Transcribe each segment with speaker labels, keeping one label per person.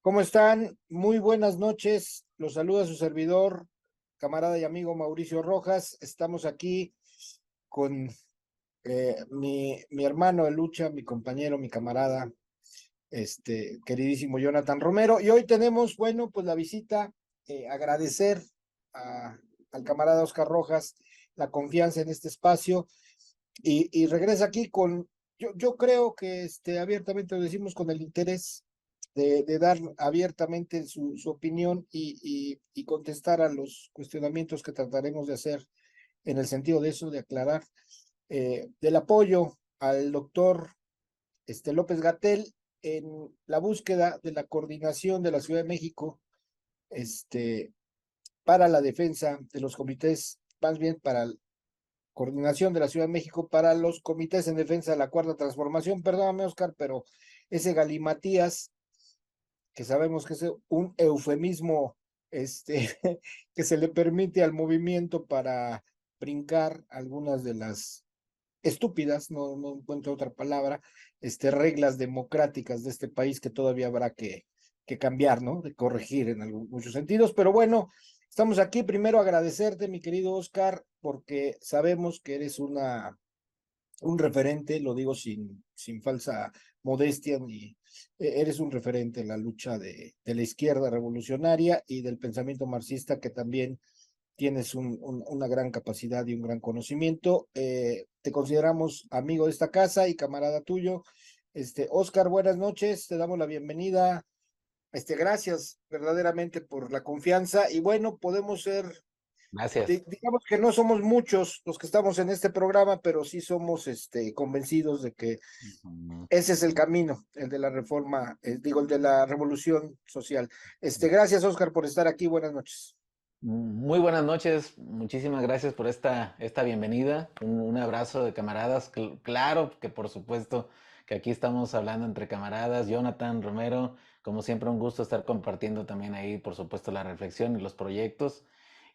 Speaker 1: ¿Cómo están? Muy buenas noches. Los saluda su servidor, camarada y amigo Mauricio Rojas. Estamos aquí con mi hermano de lucha, mi compañero, mi camarada, queridísimo Jonathan Romero. Y hoy tenemos, bueno, pues la visita, agradecer a- al camarada Oscar Rojas la confianza en este espacio y regresa aquí con, yo creo que abiertamente lo decimos con el interés de dar abiertamente su opinión y contestar a los cuestionamientos que trataremos de hacer en el sentido de eso, de aclarar, del apoyo al doctor López Gatell en la búsqueda de la coordinación de la Ciudad de México este, para la defensa de los comités, más bien para coordinación de la Ciudad de México para los comités en defensa de la Cuarta Transformación. Perdóname, Oscar, pero ese galimatías, que sabemos que es un eufemismo que se le permite al movimiento para brincar algunas de las estúpidas, no encuentro otra palabra, reglas democráticas de este país que todavía habrá que cambiar, ¿no? De corregir en muchos sentidos, pero bueno, estamos aquí. Primero agradecerte, mi querido Oscar, porque sabemos que eres un referente, lo digo sin falsa modestia, ni eres un referente en la lucha de la izquierda revolucionaria y del pensamiento marxista, que también tienes una gran capacidad y un gran conocimiento. Te consideramos amigo de esta casa y camarada tuyo. Oscar, buenas noches, te damos la bienvenida. Gracias verdaderamente por la confianza y bueno, podemos ser,
Speaker 2: Gracias.
Speaker 1: digamos que no somos muchos los que estamos en este programa, pero sí somos convencidos de que
Speaker 2: Ujú.
Speaker 1: ese es el camino, el de la reforma, digo, el de la revolución social. Gracias, Oscar, por estar aquí. Buenas noches.
Speaker 2: Muy buenas noches, muchísimas gracias por esta bienvenida, un abrazo de camaradas, claro que por supuesto que aquí estamos hablando entre camaradas, Jonathan, Romero, como siempre un gusto estar compartiendo también ahí por supuesto la reflexión y los proyectos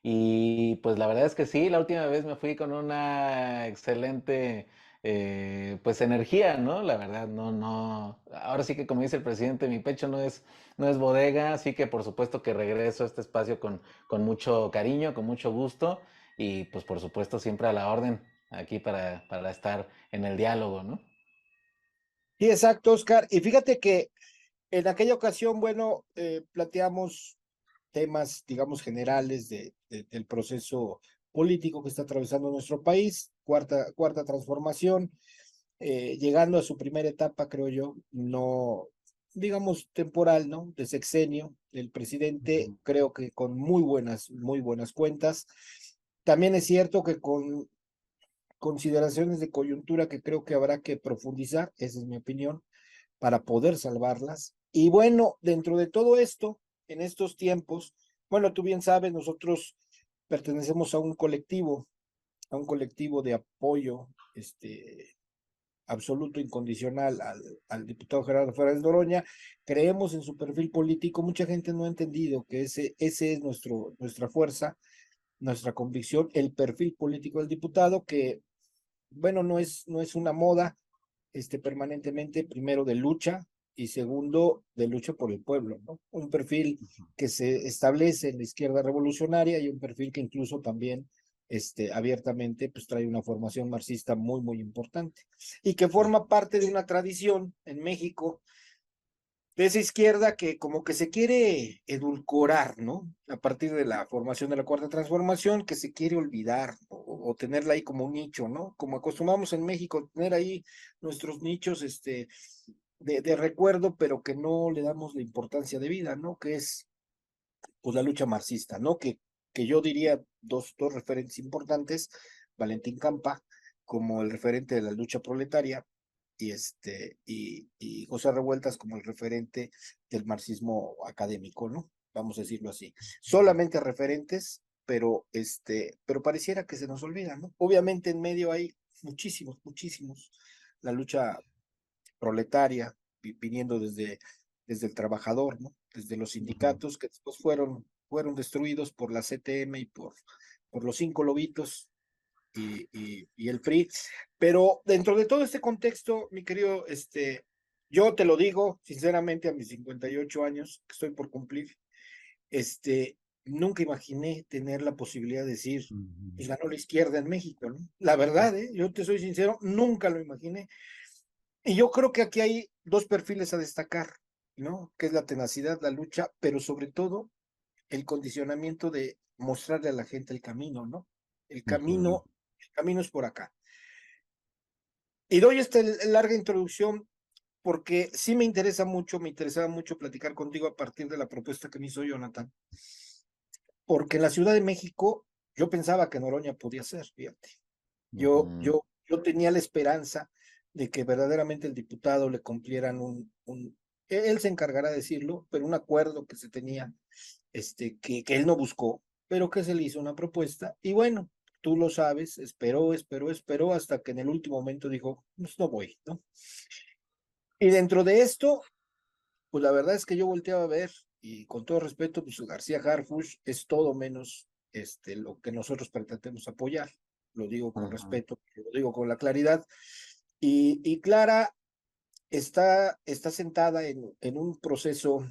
Speaker 2: y pues la verdad es que sí, la última vez me fui con una excelente pues energía, ¿no? La verdad, no, ahora sí que como dice el presidente, mi pecho no es bodega, así que por supuesto que regreso a este espacio con mucho cariño, con mucho gusto y pues por supuesto siempre a la orden aquí para estar en el diálogo, ¿no?
Speaker 1: Sí, exacto, Oscar. Y fíjate que en aquella ocasión, bueno, planteamos temas, digamos, generales del proceso político que está atravesando nuestro país, cuarta transformación, llegando a su primera etapa, creo yo, no, digamos, temporal, ¿no? De sexenio del presidente,
Speaker 2: Ujú.
Speaker 1: creo que con muy buenas cuentas. También es cierto que con consideraciones de coyuntura que creo que habrá que profundizar, esa es mi opinión, para poder salvarlas. Y bueno, dentro de todo esto, en estos tiempos, bueno, tú bien sabes, nosotros pertenecemos a un colectivo de apoyo, absoluto, incondicional al diputado Gerardo Fernández Noroña. Creemos en su perfil político. Mucha gente no ha entendido que ese es nuestra fuerza, nuestra convicción, el perfil político del diputado, que, bueno, no es una moda, permanentemente, primero de lucha y segundo de lucha por el pueblo, ¿no? Un perfil que se establece en la izquierda revolucionaria y un perfil que incluso también abiertamente pues trae una formación marxista muy importante y que
Speaker 2: Sí.
Speaker 1: forma parte de una tradición en México de esa izquierda que como que se quiere edulcorar, ¿no? A partir de la formación de la Cuarta Transformación, que se quiere olvidar o tenerla ahí como un nicho, ¿no? Como acostumbramos en México, tener ahí nuestros nichos, de recuerdo, pero que no le damos la importancia de vida, ¿no? Que es, pues, la lucha marxista, ¿no? Que yo diría dos referentes importantes, Valentín Campa, como el referente de la lucha proletaria, y José Revueltas como el referente del marxismo académico, ¿no? Vamos a decirlo así. Solamente referentes, pero pareciera que se nos olvida, ¿no? Obviamente en medio hay muchísimos. La lucha proletaria, viniendo desde el trabajador, ¿no? Desde los
Speaker 2: Ujú.
Speaker 1: sindicatos que después fueron destruidos por la CTM y por los cinco lobitos y el PRI. Pero dentro de todo este contexto, mi querido Yo te lo digo sinceramente a mis 58 años que estoy por cumplir, nunca imaginé tener la posibilidad de decir,
Speaker 2: Ujú.
Speaker 1: pues ganó la izquierda en México, ¿no? La verdad, yo te soy sincero, nunca lo imaginé. Y yo creo que aquí hay dos perfiles a destacar, ¿no? Que es la tenacidad, la lucha, pero sobre todo el condicionamiento de mostrarle a la gente el camino, ¿no? El
Speaker 2: Ujú.
Speaker 1: camino, el camino es por acá. Y doy esta larga introducción porque sí me interesa mucho, me interesaba mucho platicar contigo a partir de la propuesta que me hizo Jonathan, porque en la Ciudad de México yo pensaba que Noroña podía ser, fíjate.
Speaker 2: Ujú.
Speaker 1: Yo tenía la esperanza de que verdaderamente el diputado le cumplieran él se encargará de decirlo, pero un acuerdo que se tenía, que él no buscó, pero que se le hizo una propuesta. Y bueno, tú lo sabes, esperó hasta que en el último momento dijo, pues no voy, ¿no? Y dentro de esto, pues la verdad es que yo volteaba a ver, y con todo respeto, pues García Harfuch es todo menos lo que nosotros pretendemos apoyar. Lo digo con
Speaker 2: Ujú.
Speaker 1: respeto, lo digo con la claridad. Y Clara está sentada en un proceso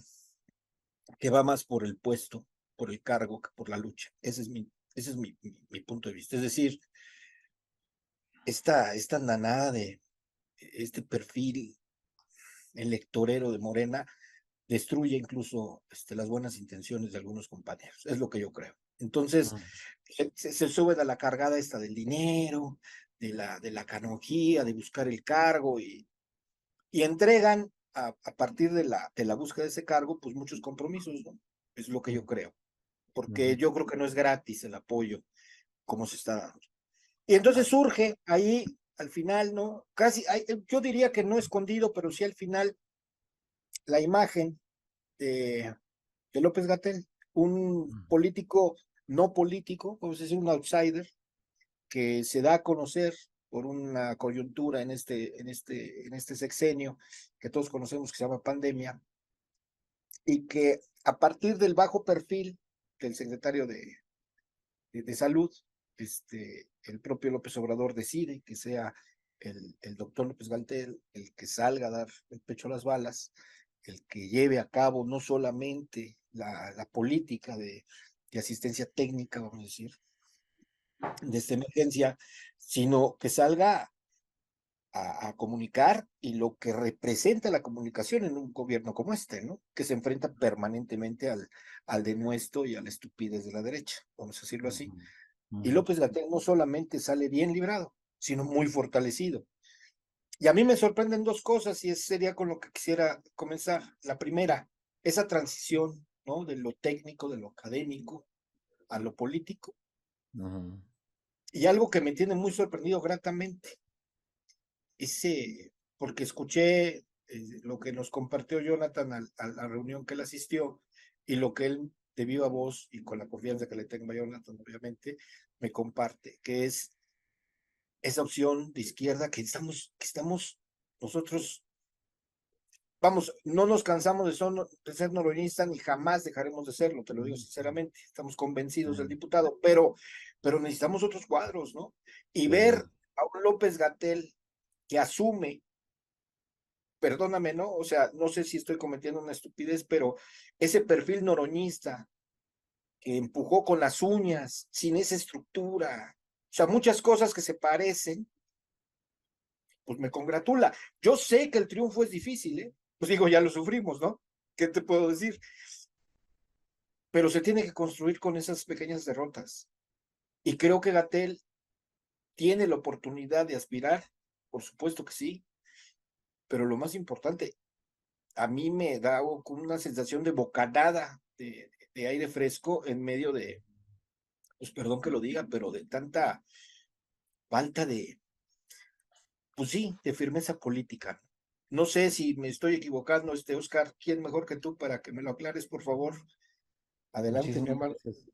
Speaker 1: que va más por el puesto, por el cargo, que por la lucha. Ese es mi punto de vista. Es decir, esta nanada de este perfil electorero de Morena destruye incluso las buenas intenciones de algunos compañeros. Es lo que yo creo. Entonces,
Speaker 2: Ujú.
Speaker 1: se suben a la cargada esta del dinero, de la canonjía, de buscar el cargo y entregan a partir de la búsqueda de ese cargo, pues muchos compromisos, ¿no? Es lo que yo creo, porque
Speaker 2: Ujú.
Speaker 1: yo creo que no es gratis el apoyo como se está dando. Y entonces surge ahí, al final, ¿no? Casi, yo diría que no escondido, pero sí al final, la imagen de, de López Gatell, un político no político, vamos a decir un outsider, que se da a conocer por una coyuntura en este sexenio que todos conocemos que se llama pandemia, y que a partir del bajo perfil del secretario de Salud, el propio López Obrador decide que sea el doctor López Gatell el que salga a dar el pecho a las balas, el que lleve a cabo no solamente la política de asistencia técnica, vamos a decir, de esta emergencia, sino que salga a comunicar y lo que representa la comunicación en un gobierno como este, ¿no? Que se enfrenta permanentemente al denuesto y a la estupidez de la derecha, vamos a decirlo así.
Speaker 2: Ujú.
Speaker 1: Y
Speaker 2: Ujú.
Speaker 1: López Gatell no solamente sale bien librado, sino muy fortalecido. Y a mí me sorprenden dos cosas y ese sería con lo que quisiera comenzar. La primera, esa transición, ¿no? De lo técnico, de lo académico a lo político.
Speaker 2: Ujú.
Speaker 1: Y algo que me tiene muy sorprendido gratamente, porque escuché lo que nos compartió Jonathan a la reunión que él asistió y lo que él de viva voz y con la confianza que le tengo a Jonathan, obviamente, me comparte, que es esa opción de izquierda que estamos nosotros, vamos, no nos cansamos de ser noroñistas ni jamás dejaremos de serlo, te lo digo sinceramente, estamos convencidos del diputado, pero necesitamos otros cuadros, ¿no? Y ver
Speaker 2: Sí.
Speaker 1: a un López Gatell que asume, perdóname, ¿no? O sea, no sé si estoy cometiendo una estupidez, pero ese perfil noroñista que empujó con las uñas, sin esa estructura, o sea, muchas cosas que se parecen, pues me congratula. Yo sé que el triunfo es difícil, ¿eh? Pues digo, ya lo sufrimos, ¿no? ¿Qué te puedo decir? Pero se tiene que construir con esas pequeñas derrotas. Y creo que Gatel tiene la oportunidad de aspirar, por supuesto que sí, pero lo más importante, a mí me da como una sensación de bocanada de aire fresco en medio de, pues perdón que lo diga, pero de tanta falta de, pues sí, de firmeza política. No sé si me estoy equivocando, Oscar, ¿quién mejor que tú para que me lo aclares, por favor? Adelante, mi
Speaker 2: Muchísimas
Speaker 1: hermano.
Speaker 2: gracias.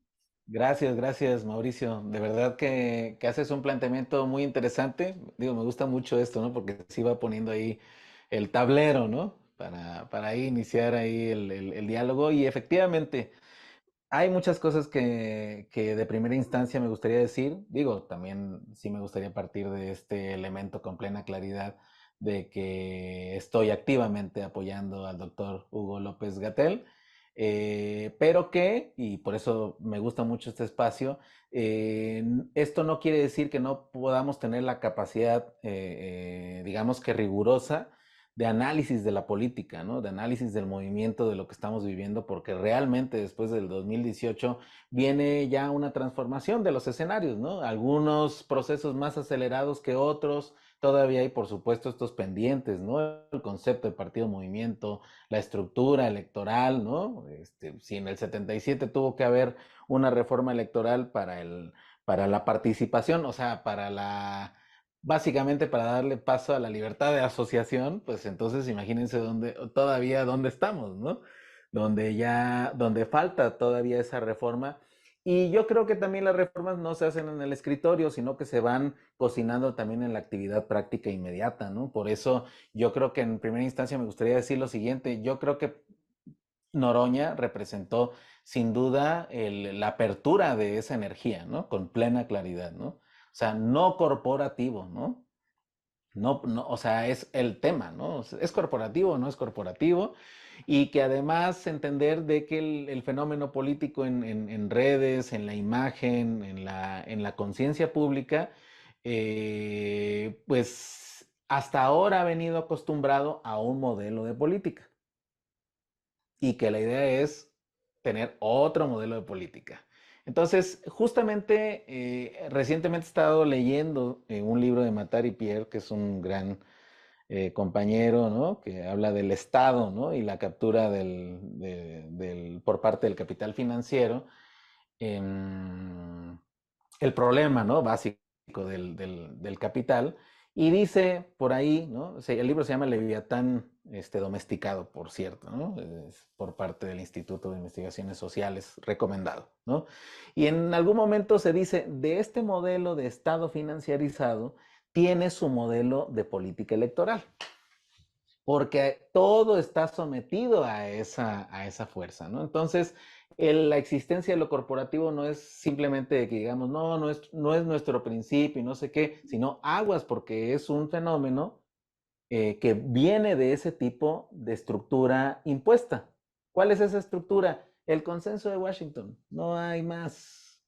Speaker 2: Gracias, gracias, Mauricio. De verdad que haces un planteamiento muy interesante. Digo, me gusta mucho esto, ¿no? Porque sí va poniendo ahí el tablero, ¿no? Para ahí iniciar ahí el diálogo. Y efectivamente, hay muchas cosas que de primera instancia me gustaría decir. Digo, también sí me gustaría partir de este elemento con plena claridad de que estoy activamente apoyando al doctor Hugo López-Gatell, pero que, y por eso me gusta mucho este espacio, esto no quiere decir que no podamos tener la capacidad, digamos que rigurosa, de análisis de la política, ¿no? De análisis del movimiento de lo que estamos viviendo, porque realmente después del 2018 viene ya una transformación de los escenarios, ¿no? Algunos procesos más acelerados que otros, todavía hay, por supuesto, estos pendientes, ¿no? El concepto de partido-movimiento, la estructura electoral, ¿no? Si en el 77 tuvo que haber una reforma electoral para la participación, o sea, básicamente para darle paso a la libertad de asociación, pues entonces imagínense todavía dónde estamos, ¿no? Donde falta todavía esa reforma. Y yo creo que también las reformas no se hacen en el escritorio, sino que se van cocinando también en la actividad práctica inmediata, ¿no? Por eso yo creo que en primera instancia me gustaría decir lo siguiente, yo creo que Noroña representó sin duda la apertura de esa energía, ¿no? Con plena claridad, ¿no? O sea, no corporativo, ¿no? No, no, o sea, es el tema, ¿no? ¿Es corporativo o no es corporativo? Y que además entender de que el fenómeno político en redes, en la imagen, en la conciencia pública, pues hasta ahora ha venido acostumbrado a un modelo de política y que la idea es tener otro modelo de política. Entonces, justamente recientemente he estado leyendo un libro de Matari Pierre, que es un gran compañero, ¿no? Que habla del Estado, ¿no? Y la captura por parte del capital financiero. em, el problema, ¿no? Básico del capital. Y dice por ahí, ¿no? O sea, el libro se llama Leviatán domesticado, por cierto, ¿no? Es por parte del Instituto de Investigaciones Sociales, recomendado, ¿no? Y en algún momento se dice, de este modelo de Estado financiarizado, tiene su modelo de política electoral, porque todo está sometido a esa fuerza, ¿no? Entonces, la existencia de lo corporativo no es simplemente de que digamos, no es nuestro principio y no sé qué, sino aguas, porque es un fenómeno que viene de ese tipo de estructura impuesta. ¿Cuál es esa estructura? El consenso de Washington, no hay más.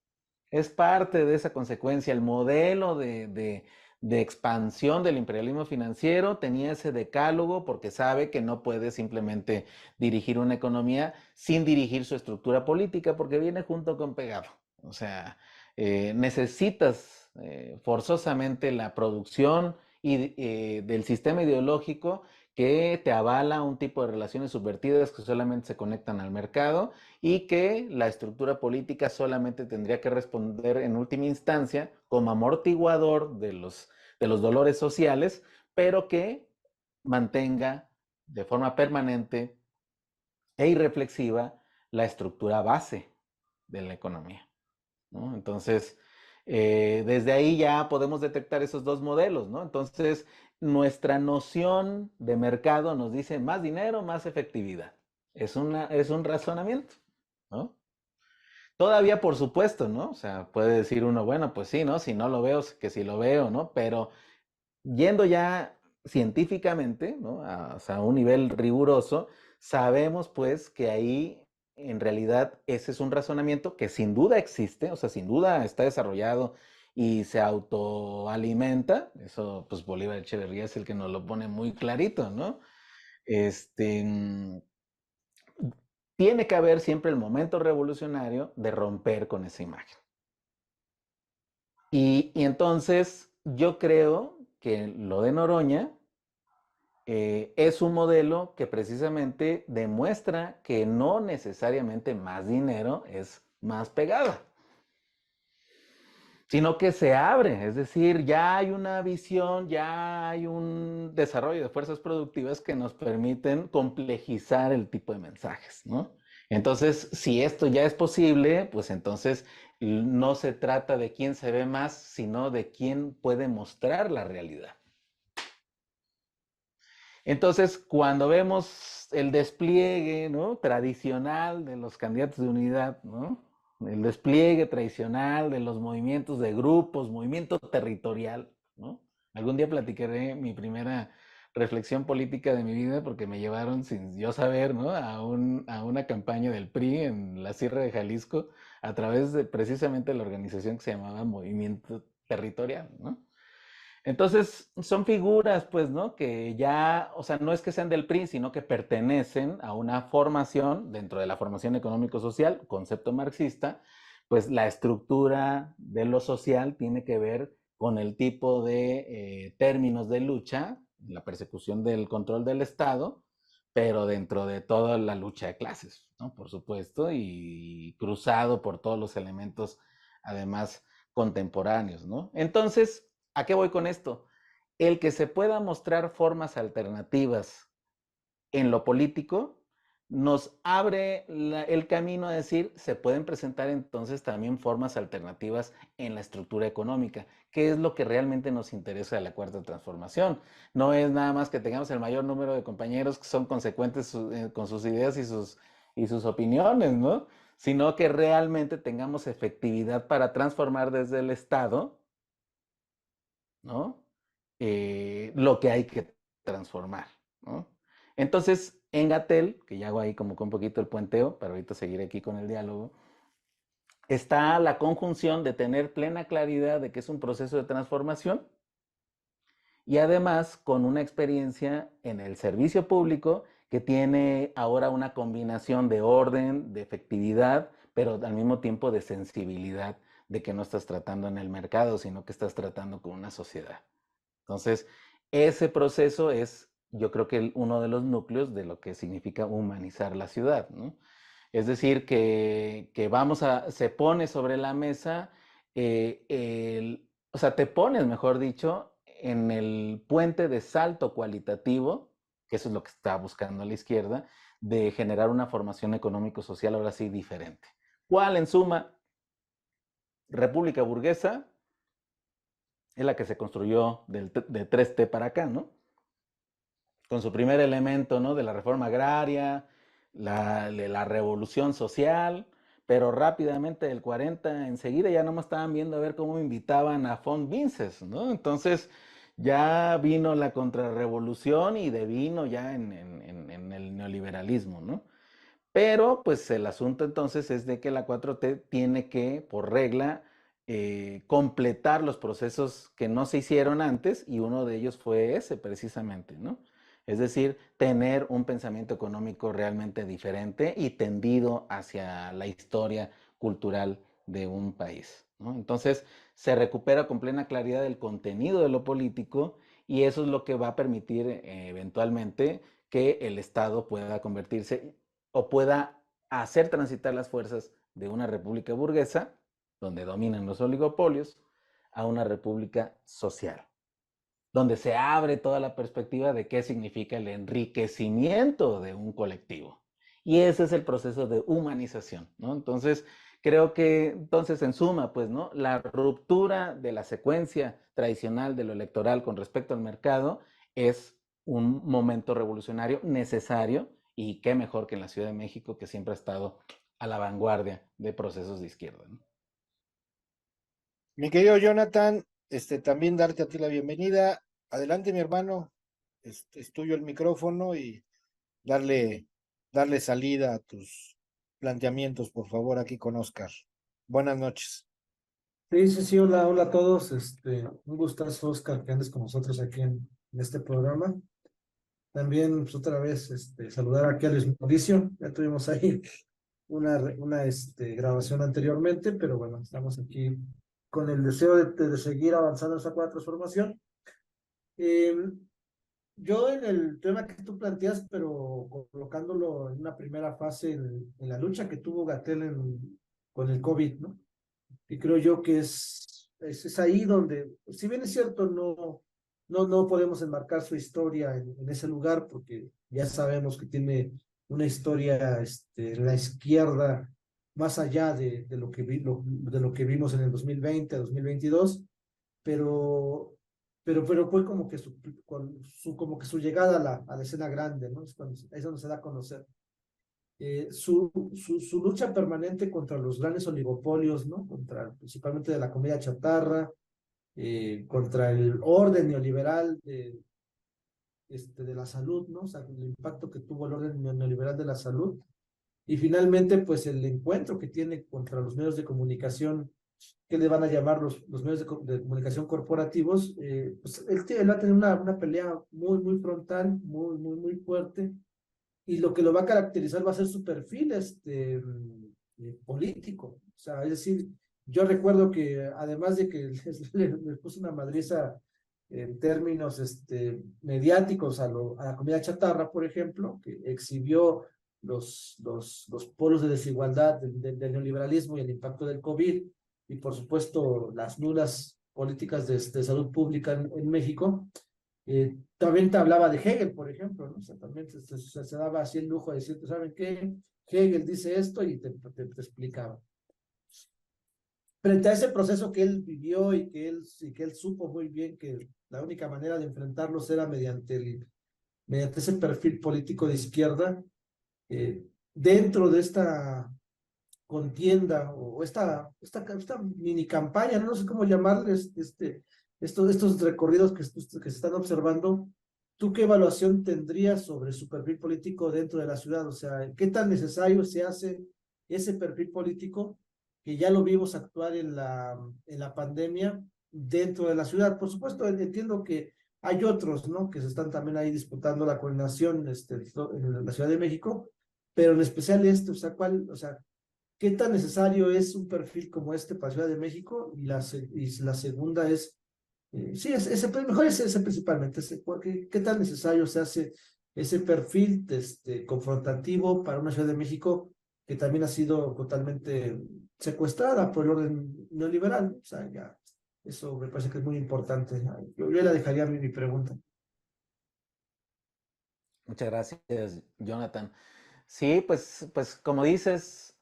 Speaker 2: Es parte de esa consecuencia. El modelo de expansión del imperialismo financiero tenía ese decálogo porque sabe que no puede simplemente dirigir una economía sin dirigir su estructura política porque viene junto con pegado. O sea, necesitas forzosamente la producción del sistema ideológico que te avala un tipo de relaciones subvertidas que solamente se conectan al mercado y que la estructura política solamente tendría que responder en última instancia como amortiguador de los dolores sociales, pero que mantenga de forma permanente e irreflexiva la estructura base de la economía, ¿no? Entonces, desde ahí ya podemos detectar esos dos modelos, ¿no? Entonces, nuestra noción de mercado nos dice más dinero, más efectividad. Es un razonamiento, ¿no? Todavía, por supuesto, ¿no? O sea, puede decir uno, bueno, pues sí, ¿no? Si no lo veo, que si lo veo, ¿no? Pero yendo ya científicamente, ¿no? O sea, a un nivel riguroso, sabemos pues que ahí en realidad ese es un razonamiento que sin duda existe, o sea, sin duda está desarrollado y se autoalimenta. Eso, pues Bolívar Echeverría es el que nos lo pone muy clarito, ¿no? Este, tiene que haber siempre el momento revolucionario de romper con esa imagen. Y entonces yo creo que lo de Noroña es un modelo que precisamente demuestra que no necesariamente más dinero es más pegada, sino que se abre, es decir, ya hay una visión, ya hay un desarrollo de fuerzas productivas que nos permiten complejizar el tipo de mensajes, ¿no? Entonces, si esto ya es posible, pues entonces no se trata de quién se ve más, sino de quién puede mostrar la realidad. Entonces, cuando vemos el despliegue, ¿no? Tradicional de los candidatos de unidad, ¿no? El despliegue tradicional de los movimientos de grupos, movimiento territorial, ¿no? Algún día platicaré mi primera reflexión política de mi vida porque me llevaron sin yo saber, ¿no? A una campaña del PRI en la Sierra de Jalisco a través de precisamente la organización que se llamaba Movimiento Territorial, ¿no? Entonces, son figuras, pues, ¿no? Que ya, o sea, no es que sean del PRI, sino que pertenecen a una formación, dentro de la formación económico-social, concepto marxista, pues la estructura de lo social tiene que ver con el tipo de términos de lucha, la persecución del control del Estado, pero dentro de toda la lucha de clases, ¿no? Por supuesto, y cruzado por todos los elementos, además, contemporáneos, ¿no? Entonces, ¿a qué voy con esto? El que se pueda mostrar formas alternativas en lo político nos abre el camino a decir, se pueden presentar entonces también formas alternativas en la estructura económica, que es lo que realmente nos interesa de la cuarta transformación. No es nada más que tengamos el mayor número de compañeros que son consecuentes con sus ideas y sus opiniones, ¿no? Sino que realmente tengamos efectividad para transformar desde el Estado, ¿no? Lo que hay que transformar, ¿no? Entonces, en Gatel, que ya hago ahí como que un poquito el puenteo, para ahorita seguir aquí con el diálogo, está la conjunción de tener plena claridad de que es un proceso de transformación y además con una experiencia en el servicio público que tiene ahora una combinación de orden, de efectividad, pero al mismo tiempo de sensibilidad, de que no estás tratando en el mercado, sino que estás tratando con una sociedad. Entonces, ese proceso es, yo creo que uno de los núcleos de lo que significa humanizar la ciudad, ¿no? Es decir, que se pone sobre la mesa, o sea, te pones, mejor dicho, en el puente de salto cualitativo, que eso es lo que está buscando la izquierda, de generar una formación económico-social ahora sí diferente. ¿Cuál, en suma? República burguesa, es la que se construyó de 3T para acá, ¿no? Con su primer elemento, ¿no? De la reforma agraria, de la revolución social, pero rápidamente del 40 enseguida ya no me estaban viendo a ver cómo invitaban a von Mises, ¿no? Entonces ya vino la contrarrevolución y devino ya en el neoliberalismo, ¿no? Pero pues el asunto entonces es de que la 4T tiene que, por regla, completar los procesos que no se hicieron antes y uno de ellos fue ese precisamente, ¿no? Es decir, tener un pensamiento económico realmente diferente y tendido hacia la historia cultural de un país, ¿no? Entonces, se recupera con plena claridad el contenido de lo político y eso es lo que va a permitir eventualmente que el Estado pueda convertirse o pueda hacer transitar las fuerzas de una república burguesa, donde dominan los oligopolios, a una república social, donde se abre toda la perspectiva de qué significa el enriquecimiento de un colectivo. Y ese es el proceso de humanización, ¿no? Entonces, creo que, entonces, en suma, pues, ¿no? La ruptura de la secuencia tradicional de lo electoral con respecto al mercado es un momento revolucionario necesario y qué mejor que en la Ciudad de México, que siempre ha estado a la vanguardia de procesos de izquierda, ¿no?
Speaker 1: Mi querido Jonathan, también darte a ti la bienvenida. Adelante, mi hermano. Es tuyo el micrófono y darle, darle salida a tus planteamientos, por favor, aquí con Oscar. Buenas noches.
Speaker 3: Sí, sí, sí, hola, hola a todos. Un gustazo, Oscar, que andes con nosotros aquí en este programa. También, pues, otra vez, saludar aquí a Luis Mauricio. Ya tuvimos ahí una grabación anteriormente, pero bueno, estamos aquí con el deseo de seguir avanzando en esa cuarta transformación. Eh, yo en el tema que tú planteas, pero colocándolo en una primera fase en la lucha que tuvo Gatell con el COVID, ¿no? Y creo yo que es ahí donde, si bien es cierto, no podemos enmarcar su historia en ese lugar, porque ya sabemos que tiene una historia en la izquierda más allá de de lo que vimos en el 2020, 2022, pero, pero fue como que como que su llegada a la escena grande, ¿no? Es donde se da a conocer su lucha permanente contra los grandes oligopolios, ¿no? Principalmente de la comida chatarra, contra el orden neoliberal de la salud, ¿no? O sea, el impacto que tuvo el orden neoliberal de la salud. Y finalmente, pues el encuentro que tiene contra los medios de comunicación, que le van a llamar los medios de comunicación corporativos, pues él va a tener una pelea muy frontal, muy fuerte, y lo que lo va a caracterizar va a ser su perfil político. O sea, es decir, yo recuerdo que además de que les puso una madriza en términos mediáticos a la comida chatarra, por ejemplo, que exhibió los polos de desigualdad del neoliberalismo y el impacto del COVID, y por supuesto las nulas políticas de salud pública en México. También te hablaba de Hegel, por ejemplo, ¿no? O sea, también se daba así el lujo de decir, ¿saben qué? Hegel dice esto y te explicaba. Frente a ese proceso que él vivió y que él supo muy bien que la única manera de enfrentarlos era mediante ese perfil político de izquierda, dentro de esta contienda o esta mini campaña, no sé cómo llamarles, estos recorridos que se están observando, ¿tú qué evaluación tendrías sobre su perfil político dentro de la ciudad? O sea, ¿qué tan necesario se hace ese perfil político que ya lo vimos actuar en la pandemia dentro de la ciudad? Por supuesto, entiendo que hay otros, ¿no? Que se están también ahí disputando la coordinación en la Ciudad de México, pero en especial o sea, o sea, ¿qué tan necesario es un perfil como este para Ciudad de México? Y la segunda es, sí, mejor es ese principalmente, ¿qué tan necesario se hace ese perfil confrontativo para una Ciudad de México que también ha sido totalmente secuestrada por el orden neoliberal? O sea, ya, eso me parece que es muy importante. Yo la dejaría mi pregunta.
Speaker 2: Muchas gracias, Jonathan. Sí, pues como dices,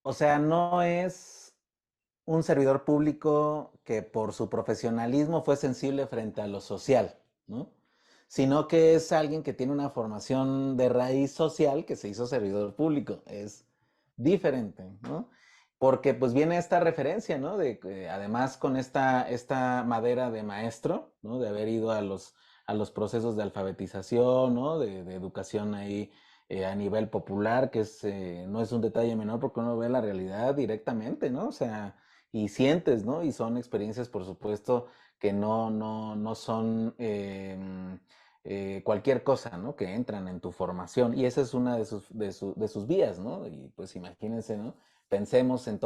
Speaker 2: o sea, no es un servidor público que por su profesionalismo fue sensible frente a lo social, ¿no? Sino que es alguien que tiene una formación de raíz social que se hizo servidor público. Es diferente, ¿no? Porque pues viene esta referencia, ¿no? De que además con esta madera de maestro, ¿no? De haber ido a los procesos de alfabetización, ¿no? De educación ahí a nivel popular, que no es un detalle menor porque uno ve la realidad directamente, ¿no? O sea, y sientes, ¿no? Y son experiencias, por supuesto, que no son cualquier cosa, ¿no? Que entran en tu formación. Y esa es una de sus vías, ¿no? Y pues imagínense, ¿no? Pensemos en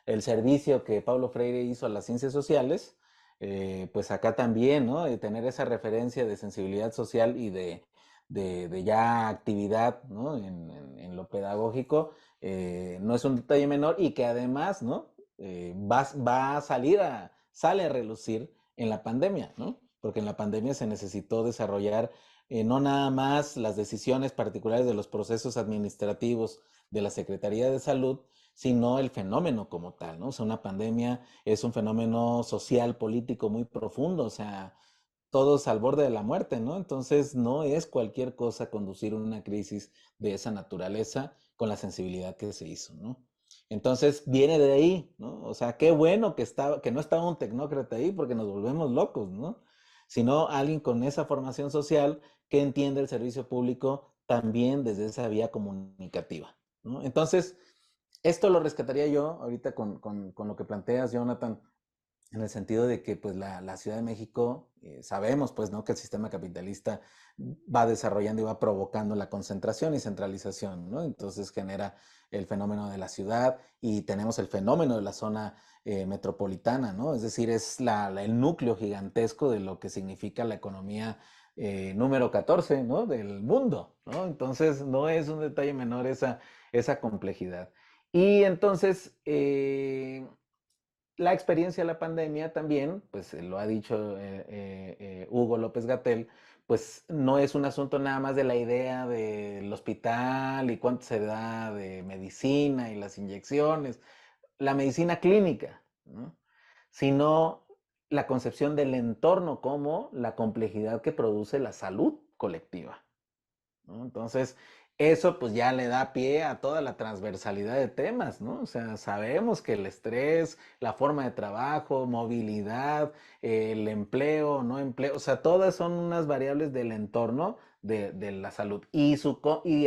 Speaker 2: el servicio que Paulo Freire hizo a las ciencias sociales, pues acá también, ¿no? De tener esa referencia de sensibilidad social y de ya actividad, ¿no? En lo pedagógico, no es un detalle menor y que además, ¿no? Va a sale a relucir en la pandemia, ¿no? Porque en la pandemia se necesitó desarrollar no nada más las decisiones particulares de los procesos administrativos de la Secretaría de Salud, sino el fenómeno como tal, ¿no? O sea, una pandemia es un fenómeno social, político muy profundo, o sea, todos al borde de la muerte, ¿no? Entonces no es cualquier cosa conducir una crisis de esa naturaleza con la sensibilidad que se hizo, ¿no? Entonces viene de ahí, ¿no? O sea, qué bueno que no estaba un tecnócrata ahí porque nos volvemos locos, ¿no? Sino alguien con esa formación social que entiende el servicio público también desde esa vía comunicativa, ¿no? Entonces, esto lo rescataría yo ahorita con lo que planteas, Jonathan, en el sentido de que pues la Ciudad de México, sabemos pues, ¿no? Que el sistema capitalista va desarrollando y va provocando la concentración y centralización, ¿no? Entonces genera el fenómeno de la ciudad y tenemos el fenómeno de la zona metropolitana, ¿no? Es decir, es el núcleo gigantesco de lo que significa la economía número 14, ¿no? Del mundo, ¿no? Entonces no es un detalle menor esa complejidad. Y entonces, la experiencia de la pandemia también, pues lo ha dicho Hugo López Gatell, pues no es un asunto nada más de la idea del hospital y cuánto se da de medicina y las inyecciones, la medicina clínica, ¿no? Sino la concepción del entorno como la complejidad que produce la salud colectiva, ¿no? Entonces, Eso pues ya le da pie a toda la transversalidad de temas, ¿no? O sea, sabemos que el estrés, la forma de trabajo, movilidad, el empleo, no empleo, o sea, todas son unas variables del entorno de la salud. Y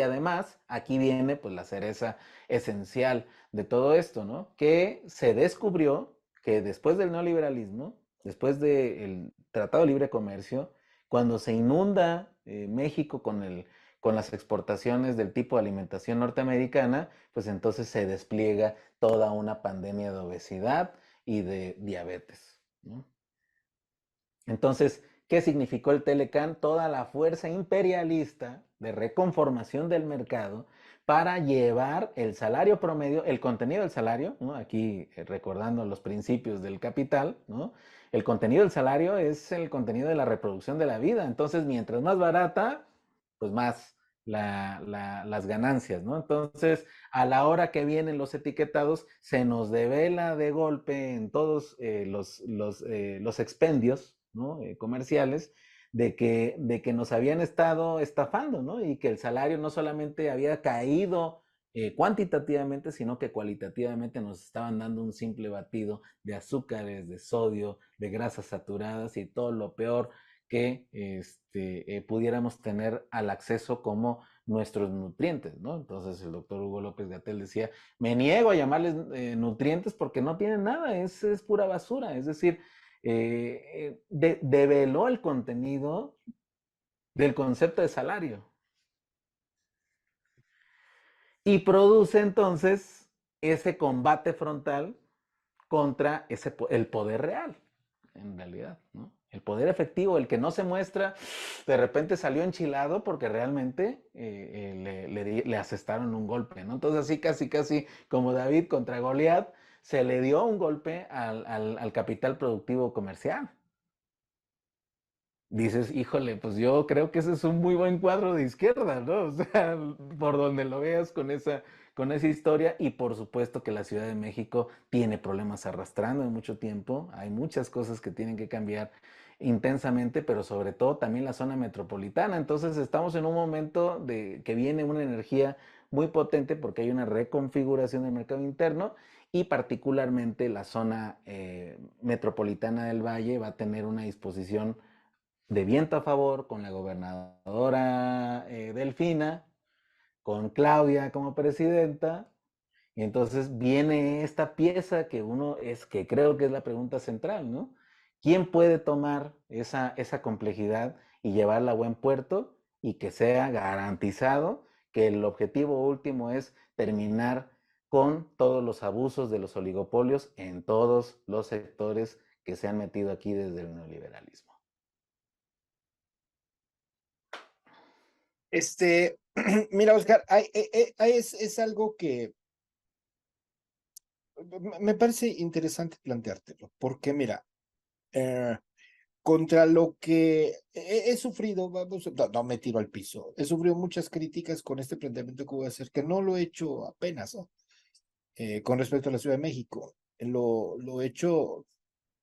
Speaker 2: además, aquí viene pues la cereza esencial de todo esto, ¿no? Que se descubrió que después del neoliberalismo, después del Tratado de Libre Comercio, cuando se inunda México con las exportaciones del tipo de alimentación norteamericana, pues entonces se despliega toda una pandemia de obesidad y de diabetes, ¿no? Entonces, ¿qué significó el Telecán? Toda la fuerza imperialista de reconformación del mercado para llevar el salario promedio, el contenido del salario, ¿no? Aquí recordando los principios del capital, ¿no? El contenido del salario es el contenido de la reproducción de la vida. Entonces, mientras más barata, pues más las ganancias, ¿no? Entonces, a la hora que vienen los etiquetados, se nos devela de golpe en todos los expendios, ¿no? Comerciales, de que nos habían estado estafando, ¿no? Y que el salario no solamente había caído cuantitativamente, sino que cualitativamente nos estaban dando un simple batido de azúcares, de sodio, de grasas saturadas y todo lo peor que pudiéramos tener al acceso como nuestros nutrientes, ¿no? Entonces el doctor Hugo López Gatell decía, me niego a llamarles nutrientes porque no tienen nada, es pura basura, es decir, develó el contenido del concepto de salario y produce entonces ese combate frontal contra el poder real, en realidad, ¿no? El poder efectivo, el que no se muestra, de repente salió enchilado porque realmente le asestaron un golpe, ¿no? Entonces así casi como David contra Goliat, se le dio un golpe al capital productivo comercial. Dices, híjole, pues yo creo que ese es un muy buen cuadro de izquierda, ¿no? O sea, por donde lo veas con esa historia, y por supuesto que la Ciudad de México tiene problemas arrastrando en mucho tiempo, hay muchas cosas que tienen que cambiar intensamente, pero sobre todo también la zona metropolitana. Entonces estamos en un momento de que viene una energía muy potente porque hay una reconfiguración del mercado interno, y particularmente la zona metropolitana del Valle va a tener una disposición de viento a favor con la gobernadora Delfina, con Claudia como presidenta, y entonces viene esta pieza que creo que es la pregunta central, ¿no? ¿Quién puede tomar esa complejidad y llevarla a buen puerto y que sea garantizado que el objetivo último es terminar con todos los abusos de los oligopolios en todos los sectores que se han metido aquí desde el neoliberalismo?
Speaker 1: Mira, Oscar, es algo que me parece interesante planteártelo, porque mira, eh, contra lo que he sufrido, vamos, no me tiro al piso, he sufrido muchas críticas con este planteamiento que voy a hacer, que no lo he hecho apenas, ¿no? Con respecto a la Ciudad de México. Lo he hecho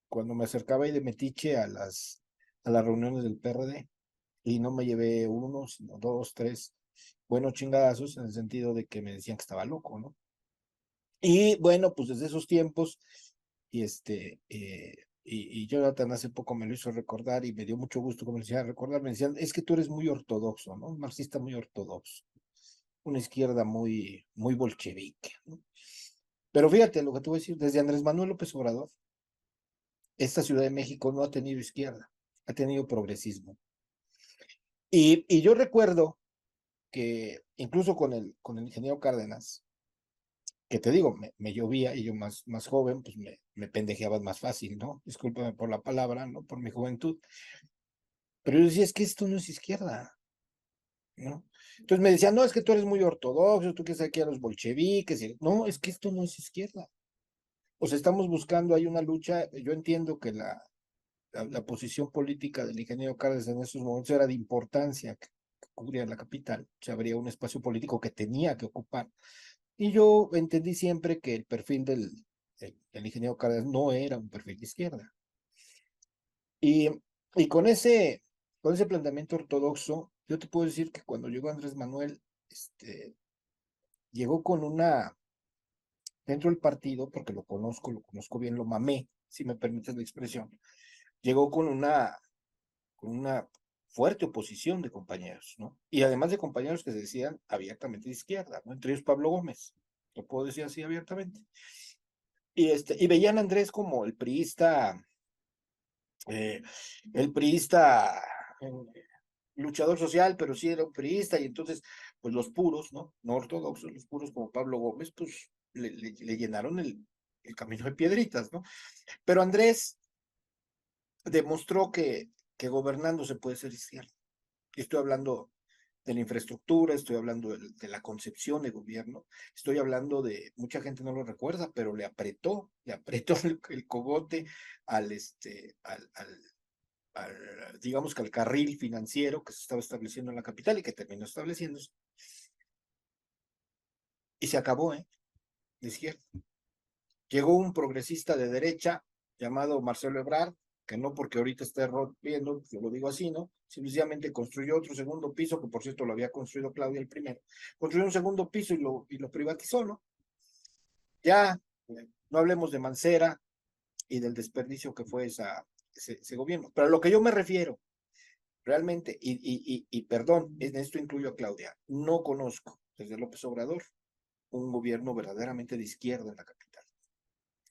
Speaker 1: cuando me acercaba y de metiche a las reuniones del PRD, y no me llevé uno, sino dos, tres buenos chingadazos, en el sentido de que me decían que estaba loco, ¿no? Y bueno, pues desde esos tiempos, y Jonathan hace poco me lo hizo recordar y me dio mucho gusto como me decía recordar, me decían, es que tú eres muy ortodoxo, ¿no? Un marxista muy ortodoxo, una izquierda muy bolchevique, ¿no? Pero fíjate lo que te voy a decir, desde Andrés Manuel López Obrador, esta Ciudad de México no ha tenido izquierda, ha tenido progresismo. Y yo recuerdo que incluso con el ingeniero Cárdenas, que te digo, me llovía, y yo más joven, pues me pendejeaba más fácil, ¿no? Discúlpame por la palabra, ¿no? Por mi juventud. Pero yo decía, es que esto no es izquierda, ¿no? Entonces me decían, no, es que tú eres muy ortodoxo, tú quieres aquí a los bolcheviques. No, es que esto no es izquierda. O sea, estamos buscando, hay una lucha. Yo entiendo que la posición política del ingeniero Cárdenas en esos momentos era de importancia, que cubría la capital. O sea, habría un espacio político que tenía que ocupar. Y yo entendí siempre que el perfil del ingeniero Cárdenas no era un perfil de izquierda. Y, y con ese planteamiento ortodoxo, yo te puedo decir que cuando llegó Andrés Manuel, llegó con una, dentro del partido, porque lo conozco bien, lo mamé, si me permites la expresión, llegó con una fuerte oposición de compañeros, ¿no? Y además de compañeros que se decían abiertamente de izquierda, ¿no? Entre ellos Pablo Gómez, lo puedo decir así abiertamente. Y veían a Andrés como eh, el priista luchador social, pero sí era un priista, y entonces, pues los puros, ¿no? No ortodoxos, los puros como Pablo Gómez, pues le llenaron el camino de piedritas, ¿no? Pero Andrés demostró que gobernando se puede ser izquierda. Estoy hablando de la infraestructura, estoy hablando de la concepción de gobierno, estoy hablando de, mucha gente no lo recuerda, pero le apretó el cogote digamos que al carril financiero que se estaba estableciendo en la capital y que terminó estableciéndose. Y se acabó, ¿eh? De izquierda. Llegó un progresista de derecha llamado Marcelo Ebrard, que no porque ahorita esté rompiendo, yo lo digo así, ¿no? Simplemente construyó otro segundo piso, que por cierto lo había construido Claudia el primero. Construyó un segundo piso y lo privatizó, ¿no? Ya, no hablemos de Mancera y del desperdicio que fue ese gobierno. Pero a lo que yo me refiero, realmente, y perdón, en esto incluyo a Claudia, no conozco desde López Obrador un gobierno verdaderamente de izquierda en la capital.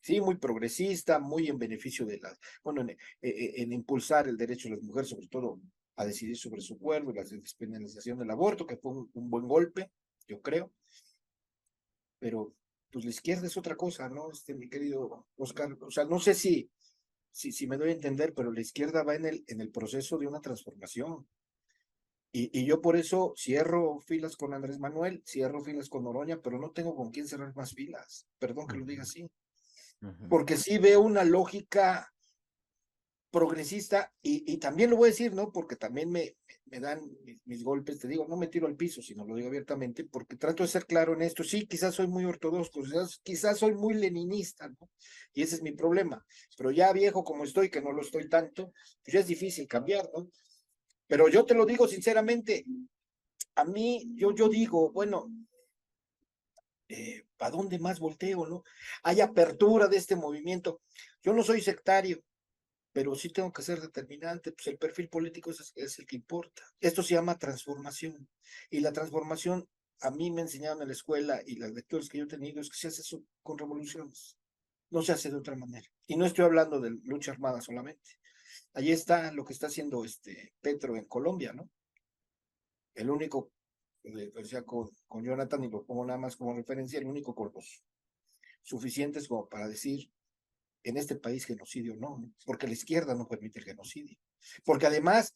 Speaker 1: Sí, muy progresista, muy en beneficio de bueno, en impulsar el derecho de las mujeres, sobre todo a decidir sobre su cuerpo, y la despenalización del aborto, que fue un buen golpe, yo creo, pero pues la izquierda es otra cosa, ¿no? Mi querido Oscar, o sea, no sé si me doy a entender, pero la izquierda va en el proceso de una transformación. Y yo por eso cierro filas con Andrés Manuel, cierro filas con Noroña, pero no tengo con quién cerrar más filas. Perdón que lo diga así. Porque sí veo una lógica progresista y también lo voy a decir, ¿no? Porque también me dan mis golpes, te digo, no me tiro al piso, sino lo digo abiertamente, porque trato de ser claro en esto. Sí, quizás soy muy ortodoxo, quizás soy muy leninista, ¿no? Y ese es mi problema. Pero ya viejo como estoy, que no lo estoy tanto, pues ya es difícil cambiar, ¿no? Pero yo te lo digo sinceramente, a mí, yo digo, bueno, ¿para dónde más volteo, no? Hay apertura de este movimiento. Yo no soy sectario, pero sí tengo que ser determinante, pues el perfil político es el que importa. Esto se llama transformación. Y la transformación, a mí me enseñaron en la escuela y las lecturas que yo he tenido, es que se hace eso con revoluciones. No se hace de otra manera. Y no estoy hablando de lucha armada solamente. Allí está lo que está haciendo Petro en Colombia, ¿no? El único, decía con Jonathan, y lo pongo nada más como referencia, el único con los suficientes como para decir en este país genocidio no, porque la izquierda no permite el genocidio. Porque además,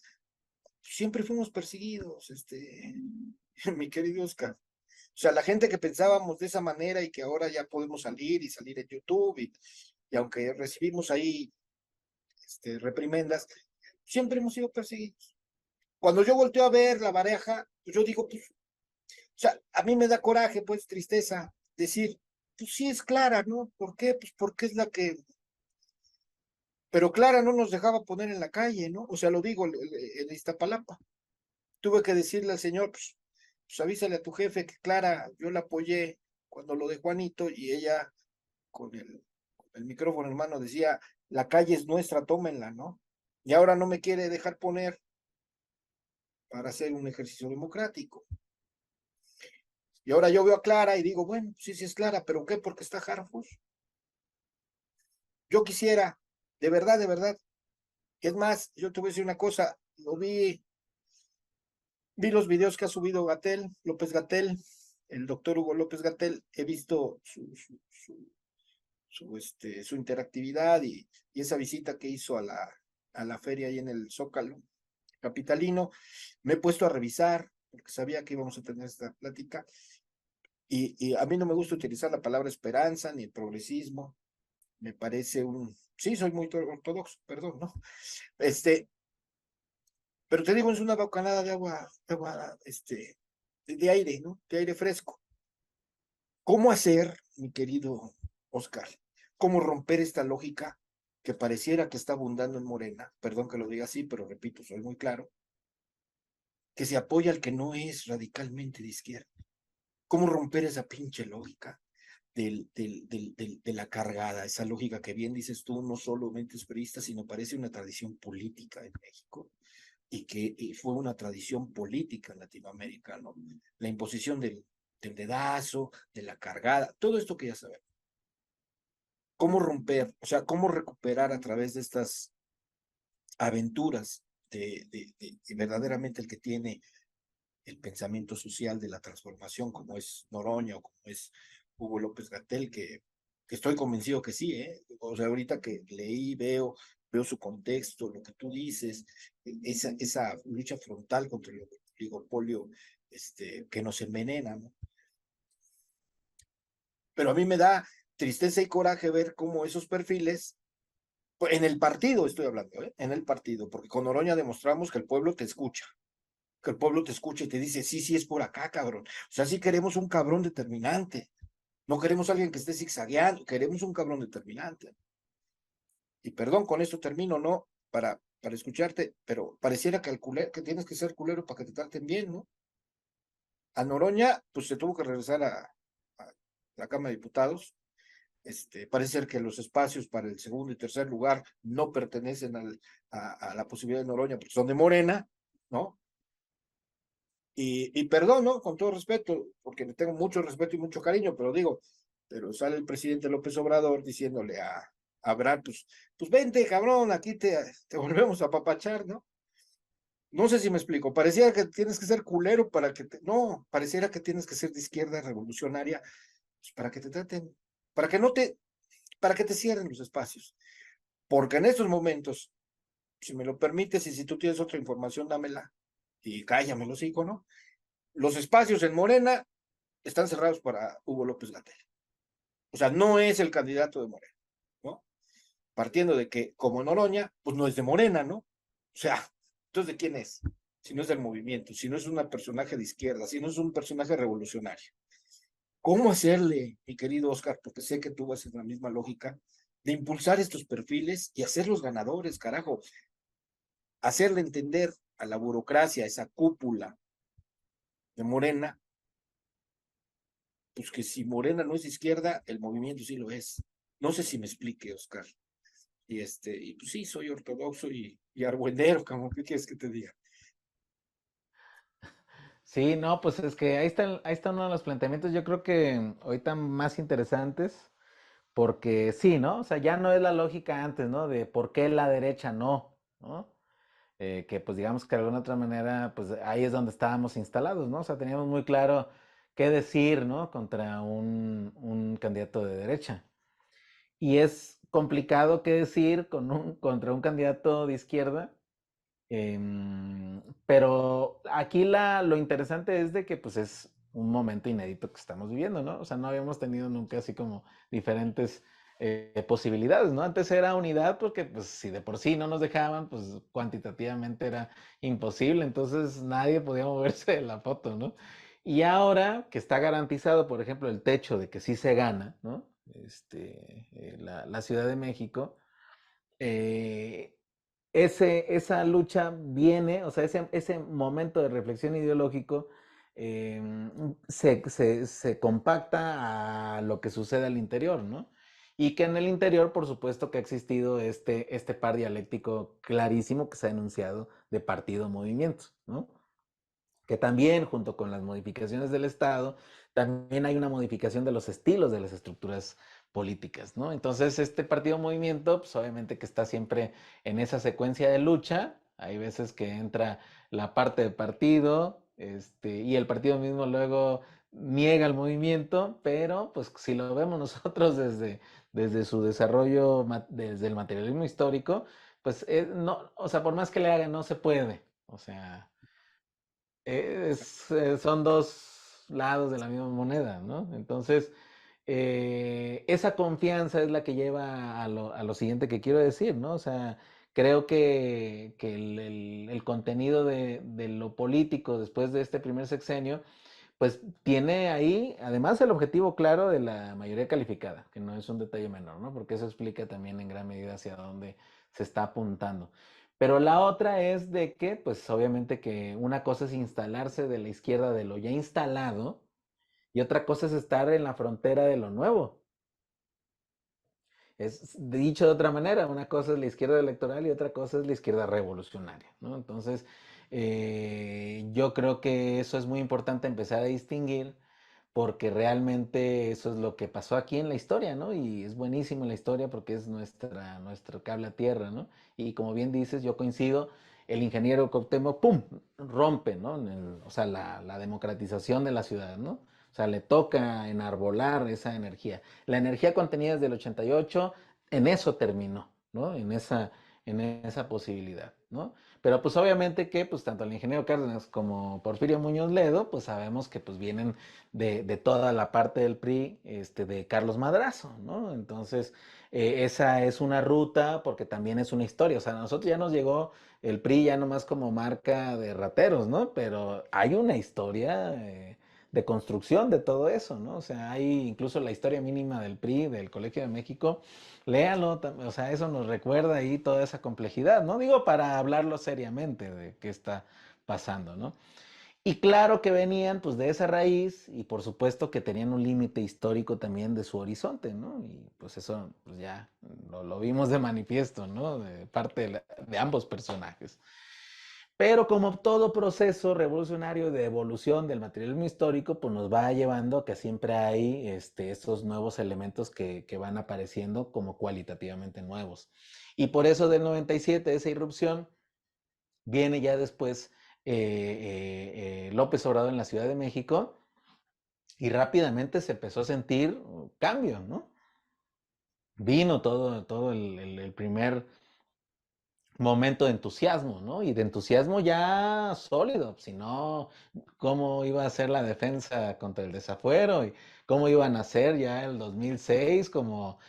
Speaker 1: siempre fuimos perseguidos, mi querido Oscar. O sea, la gente que pensábamos de esa manera y que ahora ya podemos salir en YouTube y aunque recibimos ahí reprimendas, siempre hemos sido perseguidos. Cuando yo volteo a ver la pareja, pues yo digo, pues, o sea, a mí me da coraje, pues tristeza, decir, pues sí es Clara, ¿no? ¿Por qué? Pues porque es la que. Pero Clara no nos dejaba poner en la calle, ¿no? O sea, lo digo en Iztapalapa. Tuve que decirle al señor, pues avísale a tu jefe que Clara, yo la apoyé cuando lo de Juanito y ella con el micrófono en mano decía, la calle es nuestra, tómenla, ¿no? Y ahora no me quiere dejar poner para hacer un ejercicio democrático. Y ahora yo veo a Clara y digo, bueno, sí, sí es Clara, pero ¿qué? Porque está Harfush. Yo quisiera, de verdad, es más, yo te voy a decir una cosa, vi los videos que ha subido López Gatell, el doctor Hugo López Gatell, he visto su interactividad y esa visita que hizo a la feria ahí en el Zócalo capitalino. Me he puesto a revisar, porque sabía que íbamos a tener esta plática, y a mí no me gusta utilizar la palabra esperanza ni el progresismo, me parece sí, soy muy ortodoxo, perdón, ¿no? Pero te digo, es una bocanada de agua, de aire, ¿no? De aire fresco. ¿Cómo hacer, mi querido Oscar? ¿Cómo romper esta lógica que pareciera que está abundando en Morena? Perdón que lo diga así, pero repito, soy muy claro. que se apoya al que no es radicalmente de izquierda. ¿Cómo romper esa pinche lógica de la cargada, esa lógica que bien dices tú, no solamente es priista, sino parece una tradición política en México y que fue una tradición política en Latinoamérica, ¿no? La imposición del dedazo, de la cargada, todo esto que ya sabemos. ¿Cómo romper, o sea, cómo recuperar a través de estas aventuras de verdaderamente el que tiene el pensamiento social de la transformación, como es Noroña o como es Hugo López-Gatell, que estoy convencido que sí, ¿eh? O sea, ahorita que leí, veo su contexto, lo que tú dices, esa lucha frontal contra el oligopolio que nos envenena, ¿no? Pero a mí me da tristeza y coraje ver cómo esos perfiles, en el partido estoy hablando, ¿eh? En el partido, porque con Noroña demostramos que el pueblo te escucha, que el pueblo te escucha y te dice, sí, sí, es por acá, cabrón. O sea, sí queremos un cabrón determinante. No queremos alguien que esté zigzagueando, queremos un cabrón determinante. Y perdón, con esto termino, ¿no? Para escucharte, pero pareciera que, que tienes que ser culero para que te traten bien, ¿no? A Noroña, pues se tuvo que regresar a la Cámara de Diputados. Parece ser que los espacios para el segundo y tercer lugar no pertenecen a la posibilidad de Noroña, porque son de Morena, ¿no? Y perdón, ¿no? Con todo respeto, porque le tengo mucho respeto y mucho cariño, pero digo, pero sale el presidente López Obrador diciéndole a Brad, pues vente, cabrón, aquí te volvemos a papachar, ¿no? No sé si me explico, pareciera que tienes que ser culero para que no, pareciera que tienes que ser de izquierda revolucionaria, pues para que te traten, para que no te, para que te cierren los espacios, porque en estos momentos, si me lo permites y si tú tienes otra información, dámela y cállamelo, sí, ¿no? Los espacios en Morena están cerrados para Hugo López-Gatell. O sea, no es el candidato de Morena, ¿no? Partiendo de que, como Noroña, pues no es de Morena, ¿no? O sea, entonces, ¿de quién es? Si no es del movimiento, si no es un personaje de izquierda, si no es un personaje revolucionario. ¿Cómo hacerle, mi querido Oscar? Porque sé que tú vas en la misma lógica, de impulsar estos perfiles y hacerlos ganadores, carajo. Hacerle entender a la burocracia, a esa cúpula de Morena, pues que si Morena no es izquierda, el movimiento sí lo es. No sé si me explique, Oscar. Y pues sí, soy ortodoxo y argüendero, como ¿qué quieres que te diga?
Speaker 2: Sí, no, pues es que ahí está uno de los planteamientos, yo creo que ahorita más interesantes, porque sí, ¿no? O sea, ya no es la lógica antes, ¿no? De por qué la derecha no, ¿no? Que pues digamos que de alguna otra manera, pues ahí es donde estábamos instalados, ¿no? O sea, teníamos muy claro qué decir, ¿no? Contra un candidato de derecha. Y es complicado qué decir contra un candidato de izquierda. Pero aquí lo interesante es de que pues es un momento inédito que estamos viviendo, ¿no? O sea, no habíamos tenido nunca así como diferentes posibilidades, ¿no? Antes era unidad porque pues si de por sí no nos dejaban, pues cuantitativamente era imposible, entonces nadie podía moverse de la foto, ¿no? Y ahora que está garantizado, por ejemplo, el techo de que sí se gana, ¿no? La Ciudad de México, eh, esa lucha viene, o sea, ese momento de reflexión ideológico eh, se compacta a lo que sucede al interior, ¿no? Y que en el interior, por supuesto, que ha existido este par dialéctico clarísimo que se ha enunciado de partido-movimiento, ¿no? Que también, junto con las modificaciones del Estado, también hay una modificación de los estilos de las estructuras políticas, ¿no? Entonces, este partido movimiento, pues obviamente que está siempre en esa secuencia de lucha, hay veces que entra la parte del partido, y el partido mismo luego niega el movimiento, pero pues si lo vemos nosotros desde su desarrollo, desde el materialismo histórico, pues no, o sea, por más que le hagan, no se puede, o sea, son dos lados de la misma moneda, ¿no? Entonces, esa confianza es la que lleva a lo siguiente que quiero decir, ¿no? O sea, creo que el contenido de lo político después de este primer sexenio, pues tiene ahí, además, el objetivo claro de la mayoría calificada, que no es un detalle menor, ¿no? Porque eso explica también en gran medida hacia dónde se está apuntando. Pero la otra es de que, pues obviamente que una cosa es instalarse de la izquierda de lo ya instalado y otra cosa es estar en la frontera de lo nuevo. Es dicho de otra manera, una cosa es la izquierda electoral y otra cosa es la izquierda revolucionaria, ¿no? Entonces, yo creo que eso es muy importante empezar a distinguir porque realmente eso es lo que pasó aquí en la historia, ¿no? Y es buenísimo la historia porque es nuestro cable a tierra, ¿no? Y como bien dices, yo coincido, el ingeniero Cuauhtémoc, ¡pum!, rompe, ¿no? O sea, la democratización de la ciudad, ¿no? O sea, le toca enarbolar esa energía. La energía contenida desde el 88, en eso terminó, ¿no? En esa posibilidad, ¿no? Pero pues obviamente que pues tanto el ingeniero Cárdenas como Porfirio Muñoz Ledo, pues sabemos que pues vienen de toda la parte del PRI, de Carlos Madrazo, ¿no? Entonces, esa es una ruta porque también es una historia. O sea, a nosotros ya nos llegó el PRI ya nomás como marca de rateros, ¿no? Pero hay una historia de construcción de todo eso, ¿no? O sea, hay incluso la historia mínima del PRI, del Colegio de México, léalo, o sea, eso nos recuerda ahí toda esa complejidad, ¿no? Digo, para hablarlo seriamente de qué está pasando, ¿no? Y claro que venían pues de esa raíz y por supuesto que tenían un límite histórico también de su horizonte, ¿no? Y pues eso pues ya lo vimos de manifiesto, ¿no? De parte de ambos personajes. Pero como todo proceso revolucionario de evolución del materialismo histórico, pues nos va llevando a que siempre hay estos nuevos elementos que van apareciendo como cualitativamente nuevos. Y por eso del 97, esa irrupción, viene ya después López Obrador en la Ciudad de México y rápidamente se empezó a sentir cambio, ¿no? Vino todo el primer momento de entusiasmo, ¿no? Y de entusiasmo ya sólido, si no, cómo iba a ser la defensa contra el desafuero y cómo iban a ser ya el 2006 como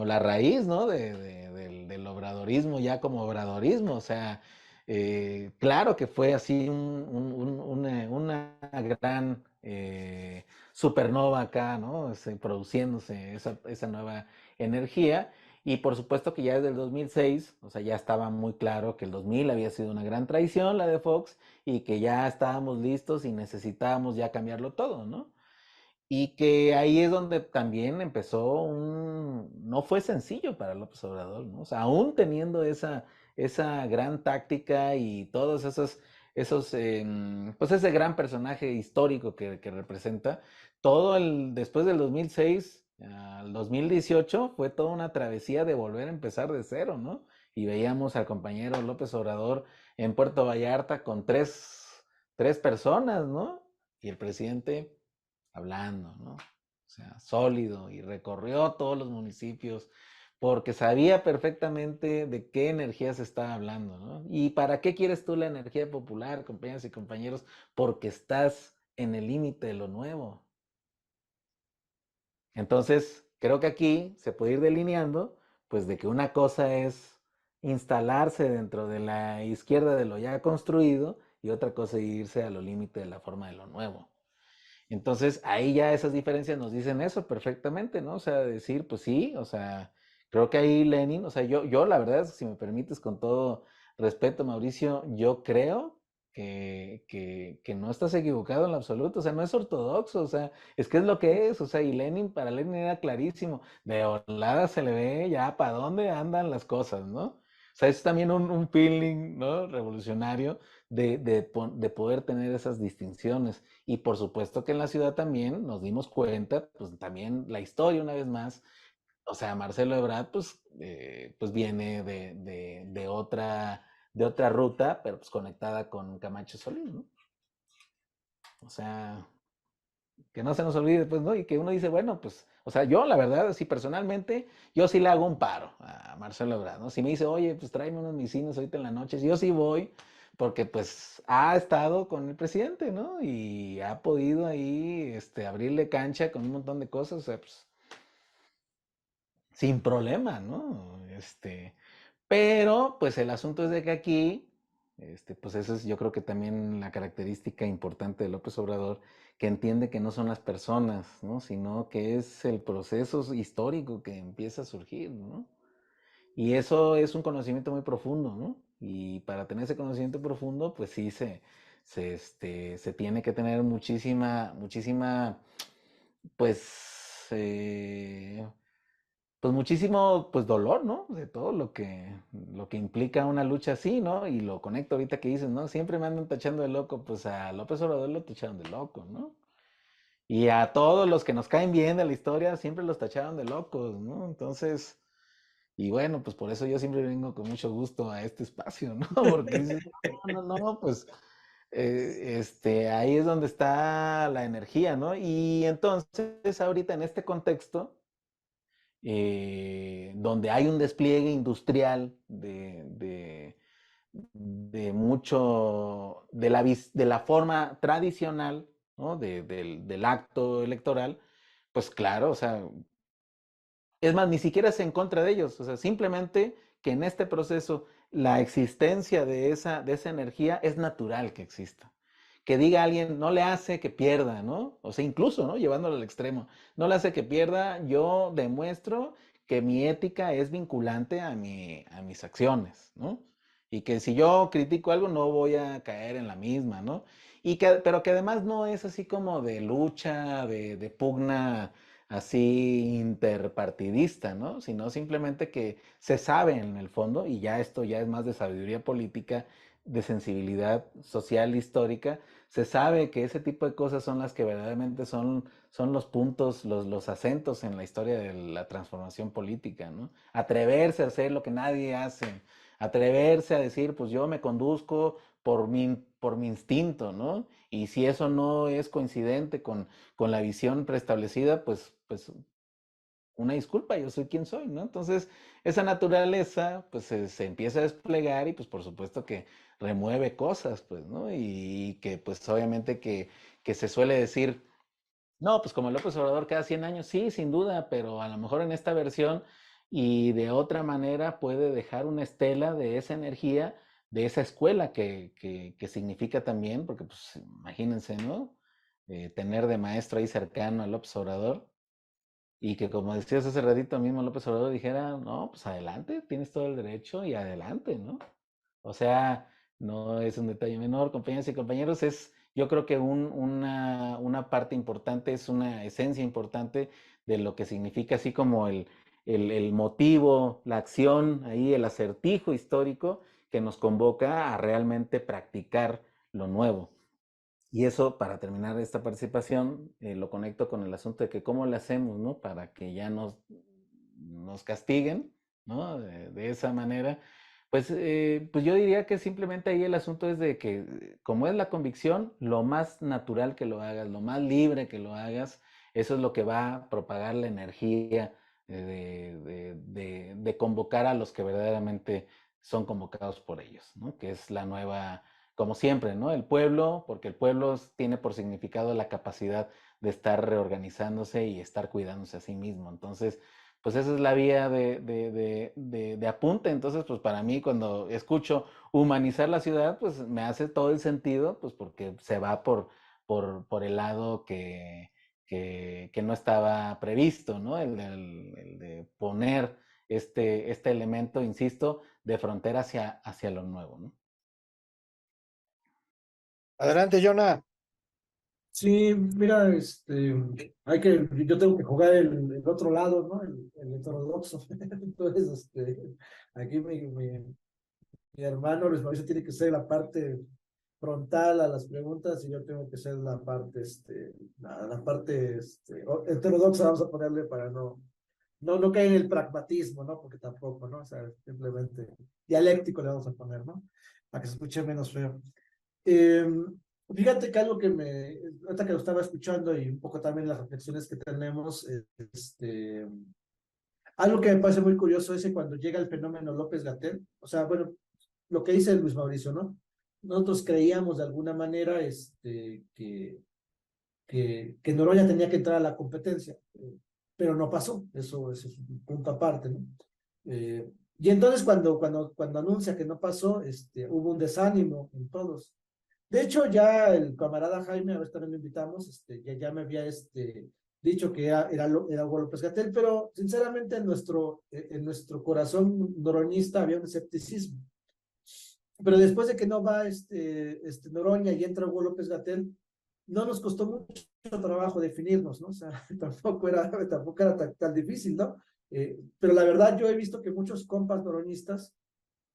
Speaker 2: la raíz, ¿no? Del obradorismo ya como obradorismo, o sea, claro que fue así una gran supernova acá, ¿no? Produciéndose esa nueva energía. Y por supuesto que ya desde el 2006, o sea, ya estaba muy claro que el 2000 había sido una gran traición, la de Fox, y que ya estábamos listos y necesitábamos ya cambiarlo todo, ¿no? Y que ahí es donde también empezó no fue sencillo para López Obrador, ¿no? O sea, aún teniendo esa gran táctica y todos pues ese gran personaje histórico que representa, después del 2006 al 2018 fue toda una travesía de volver a empezar de cero, ¿no? Y veíamos al compañero López Obrador en Puerto Vallarta con tres personas, ¿no? Y el presidente hablando, ¿no? O sea, sólido y recorrió todos los municipios porque sabía perfectamente de qué energía se estaba hablando, ¿no? ¿Y para qué quieres tú la energía popular, compañeras y compañeros? Porque estás en el límite de lo nuevo. Entonces, creo que aquí se puede ir delineando, pues de que una cosa es instalarse dentro de la izquierda de lo ya construido y otra cosa es irse a lo límite de la forma de lo nuevo. Entonces, ahí ya esas diferencias nos dicen eso perfectamente, ¿no? O sea, decir, pues sí, o sea, creo que ahí Lenin, o sea, yo la verdad, si me permites, con todo respeto, Mauricio, yo creo que no estás equivocado en lo absoluto, o sea, no es ortodoxo, o sea, es que es lo que es, o sea, y para Lenin era clarísimo, de volada se le ve ya para dónde andan las cosas, ¿no? O sea, es también un feeling, ¿no? Revolucionario de poder tener esas distinciones. Y por supuesto que en la ciudad también nos dimos cuenta, pues también la historia una vez más, o sea, Marcelo Ebrard, pues viene de otra ruta, pero pues conectada con Camacho Solís, ¿no? O sea, que no se nos olvide, pues, ¿no? Y que uno dice, bueno, pues, o sea, yo la verdad, sí, personalmente, yo sí le hago un paro a Marcelo Ebrard, ¿no? Si me dice, oye, pues tráeme unos misiles ahorita en la noche, yo sí voy, porque pues ha estado con el presidente, ¿no? Y ha podido ahí, abrirle cancha con un montón de cosas, o sea, pues, sin problema, ¿no? Pero, pues el asunto es de que aquí, pues eso es yo creo que también la característica importante de López Obrador, que entiende que no son las personas, ¿no? Sino que es el proceso histórico que empieza a surgir, ¿no? Y eso es un conocimiento muy profundo, ¿no? Y para tener ese conocimiento profundo, pues sí se tiene que tener muchísima, pues, pues muchísimo pues dolor, ¿no? De todo lo que implica una lucha así, ¿no? Y lo conecto ahorita que dices, ¿no? Siempre me andan tachando de loco, pues a López Obrador lo tacharon de loco, ¿no? Y a todos los que nos caen bien de la historia siempre los tacharon de locos, ¿no? Entonces, y bueno, pues por eso yo siempre vengo con mucho gusto a este espacio, ¿no? Porque dices, no, pues ahí es donde está la energía, ¿no? Y entonces ahorita en este contexto, donde hay un despliegue industrial de mucho, de la forma tradicional, ¿no? Del acto electoral, pues claro, o sea, es más, ni siquiera es en contra de ellos, o sea, simplemente que en este proceso la existencia de esa energía es natural que exista. Que diga alguien, no le hace que pierda, ¿no? O sea, incluso, ¿no? Llevándolo al extremo, no le hace que pierda, yo demuestro que mi ética es vinculante a mis acciones, ¿no? Y que si yo critico algo no voy a caer en la misma, ¿no? Pero que además no es así como de lucha, de pugna así interpartidista, ¿no? Sino simplemente que se sabe en el fondo, y ya esto ya es más de sabiduría política, de sensibilidad social histórica, se sabe que ese tipo de cosas son las que verdaderamente son los puntos, los acentos en la historia de la transformación política, ¿no? Atreverse a hacer lo que nadie hace, atreverse a decir, pues yo me conduzco por mi instinto, ¿no? Y si eso no es coincidente con la visión preestablecida, pues una disculpa, yo soy quien soy, ¿no? Entonces, esa naturaleza, pues se empieza a desplegar y pues por supuesto que remueve cosas, pues, ¿no? Y que pues obviamente que se suele decir, no, pues como López Obrador cada 100 años, sí, sin duda, pero a lo mejor en esta versión y de otra manera puede dejar una estela de esa energía, de esa escuela que significa también, porque pues imagínense, ¿no? Tener de maestro ahí cercano a López Obrador y que como decías hace ratito mismo López Obrador dijera, no, pues adelante, tienes todo el derecho y adelante, ¿no? O sea, no es un detalle menor, compañeros y compañeros, yo creo que una parte importante, es una esencia importante de lo que significa así como el motivo, la acción, ahí el acertijo histórico que nos convoca a realmente practicar lo nuevo. Y eso, para terminar esta participación, lo conecto con el asunto de que cómo le hacemos, ¿no? Para que ya nos castiguen, ¿no? De esa manera. Pues yo diría que simplemente ahí el asunto es de que, como es la convicción, lo más natural que lo hagas, lo más libre que lo hagas, eso es lo que va a propagar la energía de convocar a los que verdaderamente son convocados por ellos, ¿no? Que es la nueva, como siempre, ¿no? El pueblo, porque el pueblo tiene por significado la capacidad de estar reorganizándose y estar cuidándose a sí mismo. Entonces, pues esa es la vía de apunte. Entonces, pues para mí cuando escucho humanizar la ciudad, pues me hace todo el sentido, pues porque se va por el lado que no estaba previsto, ¿no? El de poner este elemento, insisto, de frontera hacia lo nuevo, ¿no?
Speaker 1: Adelante, Jonah.
Speaker 3: Sí, mira, yo tengo que jugar el otro lado, ¿no? El heterodoxo. Entonces, aquí mi hermano Luis Mauricio tiene que ser la parte frontal a las preguntas y yo tengo que ser la parte, la parte, heterodoxa, vamos a ponerle para no caer en el pragmatismo, ¿no? Porque tampoco, ¿no? O sea, simplemente dialéctico le vamos a poner, ¿no? Para que se escuche menos feo. Eh, Fíjate que algo ahorita que lo estaba escuchando y un poco también las reflexiones que tenemos, algo que me parece muy curioso es que cuando llega el fenómeno López-Gatell, o sea, bueno, lo que dice Luis Mauricio, ¿no? Nosotros creíamos de alguna manera que Noroña tenía que entrar a la competencia, pero no pasó, eso es un punto aparte, ¿no? Y entonces cuando anuncia que no pasó, hubo un desánimo en todos. De hecho, ya el camarada Jaime, a ver, también lo invitamos, ya me había dicho que era Hugo López-Gatell, pero sinceramente en nuestro corazón noroñista había un escepticismo. pero después de que no va Noroña y entra Hugo López-Gatell, no nos costó mucho trabajo definirnos, ¿no? O sea, tampoco era tan difícil, ¿no? Pero la verdad yo he visto que muchos compas noroñistas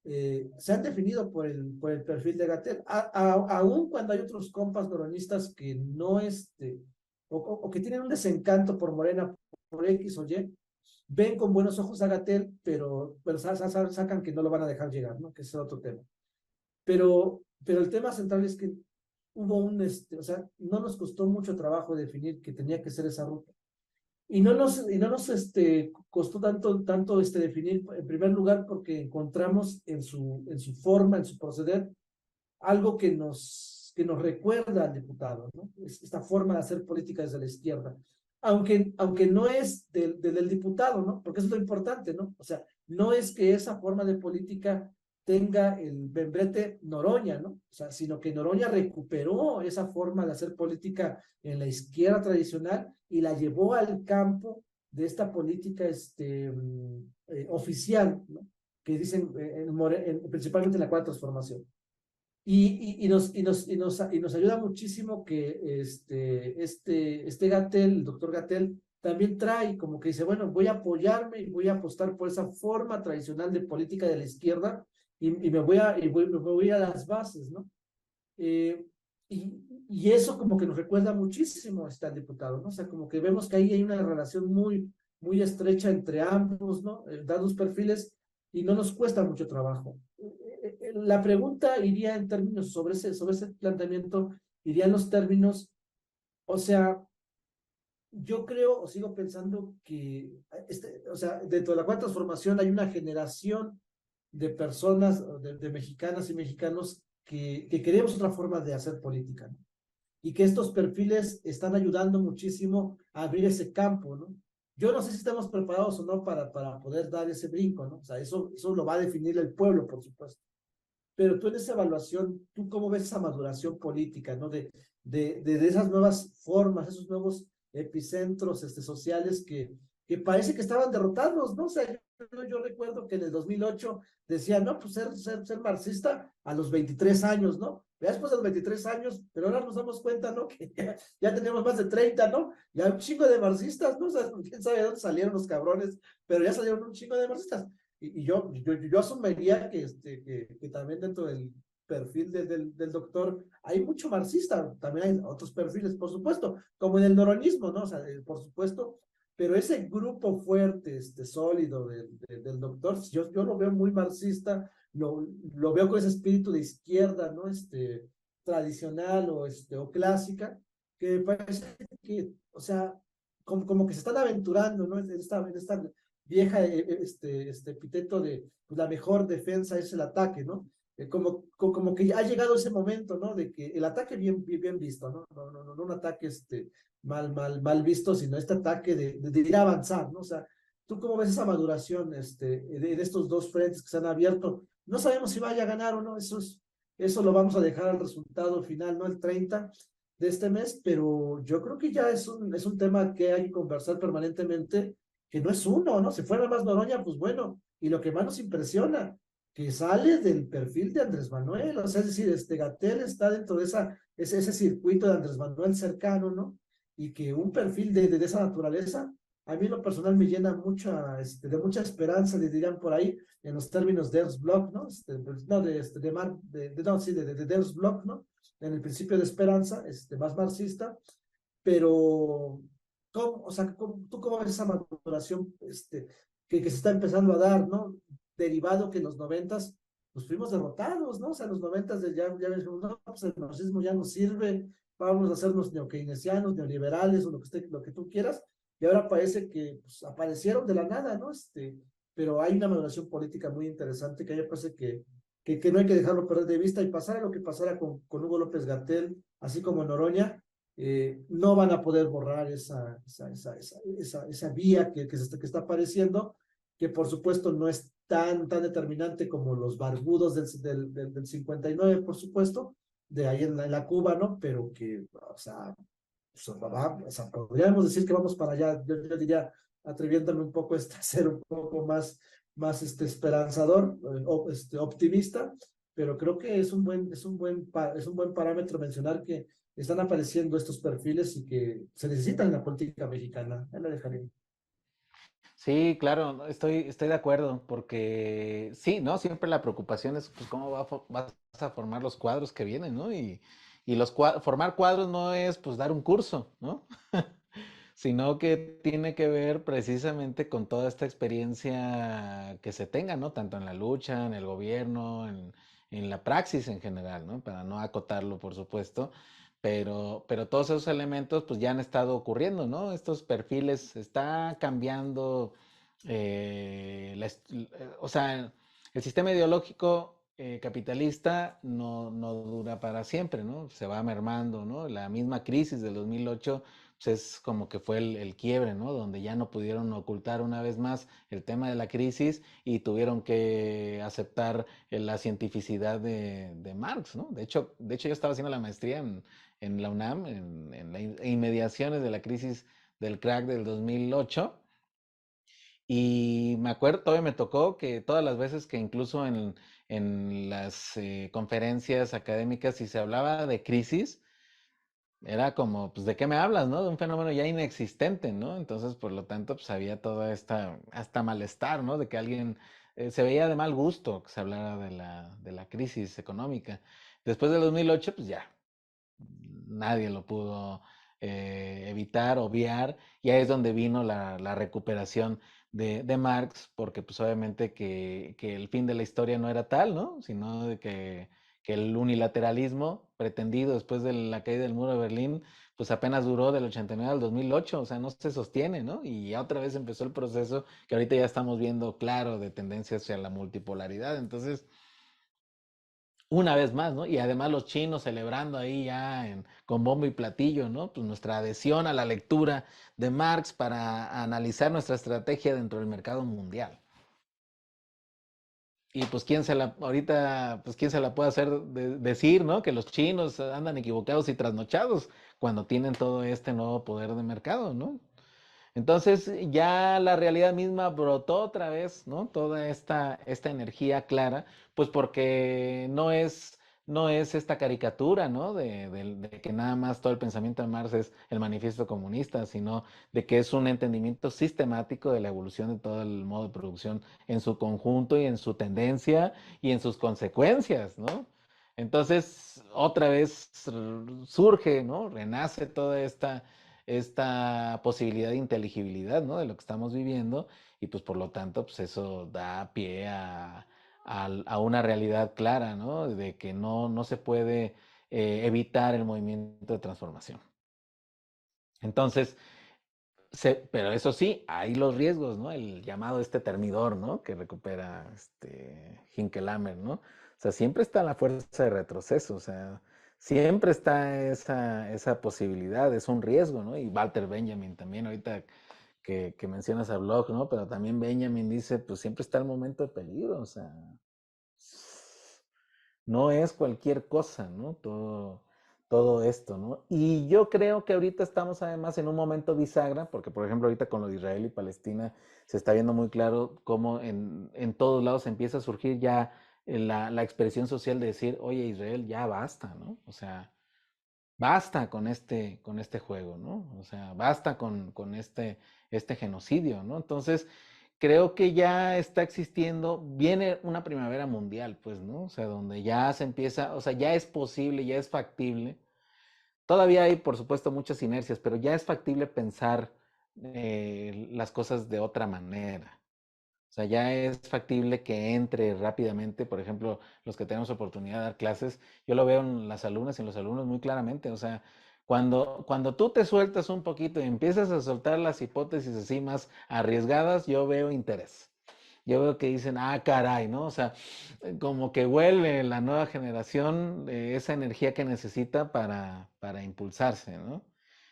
Speaker 3: se han definido por el perfil de Gatell, aún cuando hay otros compas noroñistas que no, o que tienen un desencanto por Morena, por X o Y, ven con buenos ojos a Gatell, pero sacan que no lo van a dejar llegar, ¿no? Que ese es otro tema. Pero el tema central es que hubo o sea, no nos costó mucho trabajo definir que tenía que ser esa ruta. Y no nos costó tanto definir, en primer lugar, porque encontramos en su forma, en su proceder, algo que nos recuerda al diputado, ¿no? Esta forma de hacer política desde la izquierda. Aunque no es del diputado, ¿no? Porque eso es lo importante, ¿no? O sea, no es que esa forma de política tenga el membrete Noroña, ¿no? O sea, sino que Noroña recuperó esa forma de hacer política en la izquierda tradicional y la llevó al campo de esta política oficial, ¿no? Que dicen principalmente en la Cuarta Transformación. Y nos ayuda muchísimo que Gatell, el doctor Gatell, también trae como que dice, bueno, voy a apoyarme y voy a apostar por esa forma tradicional de política de la izquierda y me voy a las bases, ¿no? Y eso como que nos recuerda muchísimo al diputado, ¿no? O sea, como que vemos que ahí hay una relación muy estrecha entre ambos, ¿no? Dados perfiles y no nos cuesta mucho trabajo. La pregunta iría en términos sobre ese planteamiento, iría en los términos, o sea, yo creo o sigo pensando que, o sea, dentro de la Cuarta Transformación hay una generación de personas, de mexicanas y mexicanos que queremos otra forma de hacer política, ¿no? Y que estos perfiles están ayudando muchísimo a abrir ese campo, ¿no? Yo no sé si estamos preparados o no para poder dar ese brinco, ¿no? O sea, eso lo va a definir el pueblo, por supuesto. Pero tú en esa evaluación, ¿tú cómo ves esa maduración política, ¿no? De esas nuevas formas, esos nuevos epicentros sociales que parece que estaban derrotados, ¿no? O sea, yo recuerdo que en el 2008 decían, no, pues ser marxista a los 23 años, ¿no? Ya después de los 23 años, pero ahora nos damos cuenta, ¿no? Que ya tenemos más de 30, ¿no? Ya hay un chingo de marxistas, ¿no? O sea, quién sabe de dónde salieron los cabrones, pero ya salieron un chingo de marxistas. Y yo asumiría que también dentro del perfil del doctor hay mucho marxista, también hay otros perfiles, por supuesto, como en el noroñismo, ¿no? O sea, por supuesto, pero ese grupo fuerte, sólido del doctor, yo lo veo muy marxista, lo veo con ese espíritu de izquierda, ¿no? Tradicional o clásica, que parece que, o sea, como que se están aventurando, ¿no? En esta vieja epíteto de pues, la mejor defensa es el ataque, ¿no? Como que ya ha llegado ese momento, ¿no? De que el ataque bien visto, ¿no? No un ataque mal visto, sino este ataque de ir a avanzar, ¿no? O sea, ¿tú cómo ves esa maduración de estos dos frentes que se han abierto? No sabemos si vaya a ganar o no, eso lo vamos a dejar al resultado final, ¿no? El 30 de este mes, pero yo creo que ya es un tema que hay que conversar permanentemente, que no es uno, ¿no? Si fuera más Noroña, pues bueno, y lo que más nos impresiona, que sale del perfil de Andrés Manuel, o sea, es decir, Gatell está dentro de ese circuito de Andrés Manuel cercano, ¿no? Y que un perfil de esa naturaleza, a mí en lo personal me llena de mucha esperanza, le dirían por ahí, en los términos de Ernst Bloch, ¿no? No, de Ernst Bloch, ¿no? En el principio de esperanza, más marxista, pero o sea, ¿tú cómo ves esa maduración que se está empezando a dar, ¿no? Derivado que en los 90s pues fuimos derrotados, ¿no? O sea, en los 90s ya dijimos, no, pues el marxismo ya no sirve, vamos a hacernos neokeynesianos, neoliberales o lo que tú quieras, y ahora parece que pues, aparecieron de la nada, ¿no? Pero hay una maduración política muy interesante que a mí me parece que no hay que dejarlo perder de vista y pasara lo que pasara con Hugo López-Gatell, así como Noroña, no van a poder borrar esa vía que está apareciendo, que por supuesto no es tan determinante como los barbudos del 59, por supuesto, de ahí en la Cuba, ¿no? Pero que, o sea, podríamos decir que vamos para allá, yo diría, atreviéndome un poco a ser un poco más esperanzador, optimista, pero creo que es un buen parámetro mencionar que están apareciendo estos perfiles y que se necesitan en la política mexicana. Ya la dejaré.
Speaker 2: Sí, claro, no, estoy de acuerdo, porque sí, ¿no? Siempre la preocupación es pues cómo vas a formar los cuadros que vienen, ¿no? Y formar cuadros no es pues dar un curso, ¿no? Sino que tiene que ver precisamente con toda esta experiencia que se tenga, ¿no? Tanto en la lucha, en el gobierno, en la praxis en general, ¿no? Para no acotarlo, por supuesto, pero todos esos elementos pues ya han estado ocurriendo, ¿no? Estos perfiles, está cambiando, o sea, el sistema ideológico capitalista no dura para siempre, ¿no? Se va mermando, ¿no? La misma crisis del 2008 pues es como que fue el quiebre, ¿no? Donde ya no pudieron ocultar una vez más el tema de la crisis y tuvieron que aceptar la cientificidad de Marx, ¿no? De hecho, yo estaba haciendo la maestría en la UNAM, en las inmediaciones de la crisis del crack del 2008. Y me acuerdo, todavía me tocó que todas las veces que incluso en las conferencias académicas, si se hablaba de crisis, era como, pues, ¿de qué me hablas, no? De un fenómeno ya inexistente, ¿no? Entonces, por lo tanto, pues había toda esta, hasta malestar, ¿no? De que alguien, se veía de mal gusto que se hablara de la crisis económica. Después del 2008, pues ya, nadie lo pudo evitar, obviar, y ahí es donde vino la recuperación de Marx, porque pues obviamente que el fin de la historia no era tal, ¿no? Sino de que el unilateralismo pretendido después de la caída del muro de Berlín, pues apenas duró del 89 al 2008, o sea, no se sostiene, ¿no? Y ya otra vez empezó el proceso que ahorita ya estamos viendo claro de tendencia hacia la multipolaridad. Entonces, una vez más, ¿no? Y además los chinos celebrando ahí ya con bombo y platillo, ¿no? Pues nuestra adhesión a la lectura de Marx para analizar nuestra estrategia dentro del mercado mundial. Y pues ahorita, pues quién se la puede hacer decir, ¿no? Que los chinos andan equivocados y trasnochados cuando tienen todo este nuevo poder de mercado, ¿no? Entonces ya la realidad misma brotó otra vez, ¿no? Toda esta energía clara, pues porque no es esta caricatura, ¿no? De que nada más todo el pensamiento de Marx es el manifiesto comunista, sino de que es un entendimiento sistemático de la evolución de todo el modo de producción en su conjunto y en su tendencia y en sus consecuencias, ¿no? Entonces, otra vez surge, ¿no? Renace toda esta posibilidad de inteligibilidad, ¿no? De lo que estamos viviendo y pues por lo tanto, pues eso da pie a una realidad clara, ¿no? De que no se puede evitar el movimiento de transformación. Entonces, pero eso sí, hay los riesgos, ¿no? El llamado termidor, ¿no? Que recupera Hinkelhammer, ¿no? O sea, siempre está la fuerza de retroceso, o sea, siempre está esa posibilidad, es un riesgo, ¿no? Y Walter Benjamin también, ahorita que mencionas a Bloch, ¿no? Pero también Benjamin dice, pues siempre está el momento de peligro, o sea, no es cualquier cosa, ¿no? Todo esto, ¿no? Y yo creo que ahorita estamos además en un momento bisagra, porque por ejemplo ahorita con lo de Israel y Palestina se está viendo muy claro cómo en todos lados empieza a surgir ya la expresión social de decir, oye Israel, ya basta, ¿no? O sea, basta con este juego, ¿no? O sea, basta con este genocidio, ¿no? Entonces, creo que ya está existiendo, viene una primavera mundial, pues, ¿no? O sea, donde ya se empieza, o sea, ya es posible, ya es factible. Todavía hay, por supuesto, muchas inercias, pero ya es factible pensar las cosas de otra manera. O sea, ya es factible que entre rápidamente, por ejemplo, los que tenemos oportunidad de dar clases, yo lo veo en las alumnas y en los alumnos muy claramente. O sea, cuando tú te sueltas un poquito y empiezas a soltar las hipótesis así más arriesgadas, yo veo interés. Yo veo que dicen, ah, caray, ¿no? O sea, como que vuelve la nueva generación esa energía que necesita para impulsarse, ¿no?